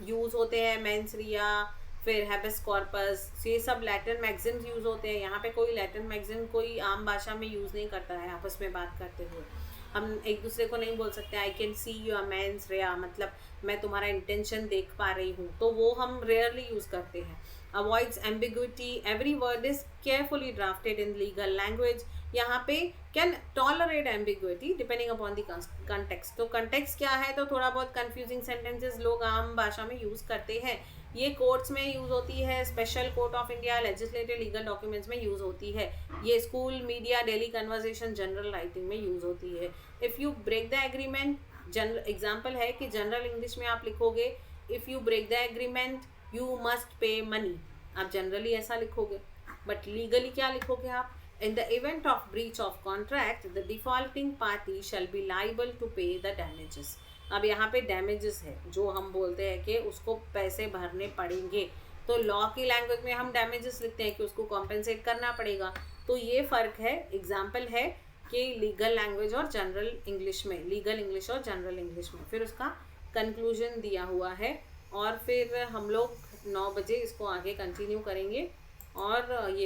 यूज़ होते हैं, मेंस रिया, फिर हैबेस कॉर्पस, ये सब लैटिन मैगजीन्स यूज़ होते हैं। यहाँ पे कोई लैटिन मैगजीन कोई आम भाषा में यूज़ नहीं करता है आपस में बात करते हुए। हम एक दूसरे को नहीं बोल सकते I can see your mains rea, मतलब मैं तुम्हारा इंटेंशन देख पा रही हूँ, तो वो हम रेयरली यूज़ करते हैं। Avoids ambiguity, every word is carefully drafted in legal language. यहाँ पे can tolerate ambiguity depending upon the context. तो कंटेक्स्ट क्या है, तो थोड़ा बहुत कंफ्यूजिंग सेंटेंसेस लोग आम भाषा में यूज़ करते हैं। ये कोर्ट्स में यूज़ होती है, special court of India, legislative legal documents में यूज़ होती है, ये school, media, daily conversation, general writing में यूज़ होती है। If you break the agreement, general example है कि जनरल इंग्लिश में आप लिखोगे if you break the agreement you must pay money, आप जनरली ऐसा लिखोगे, बट लीगली क्या लिखोगे आप? In the event of breach of contract, the defaulting party shall be liable to pay the damages. अब यहाँ पे damages है, जो हम बोलते हैं कि उसको पैसे भरने पड़ेंगे, तो लॉ की लैंग्वेज में हम damages लिखते हैं कि उसको कॉम्पेंसेट करना पड़ेगा। तो ये फ़र्क है, एग्जाम्पल है कि लीगल लैंग्वेज और जनरल इंग्लिश में, लीगल इंग्लिश और जनरल इंग्लिश में। फिर उसका कंक्लूजन दिया हुआ है, और फिर हम लोग 9 बजे इसको आगे कंटिन्यू करेंगे। और ये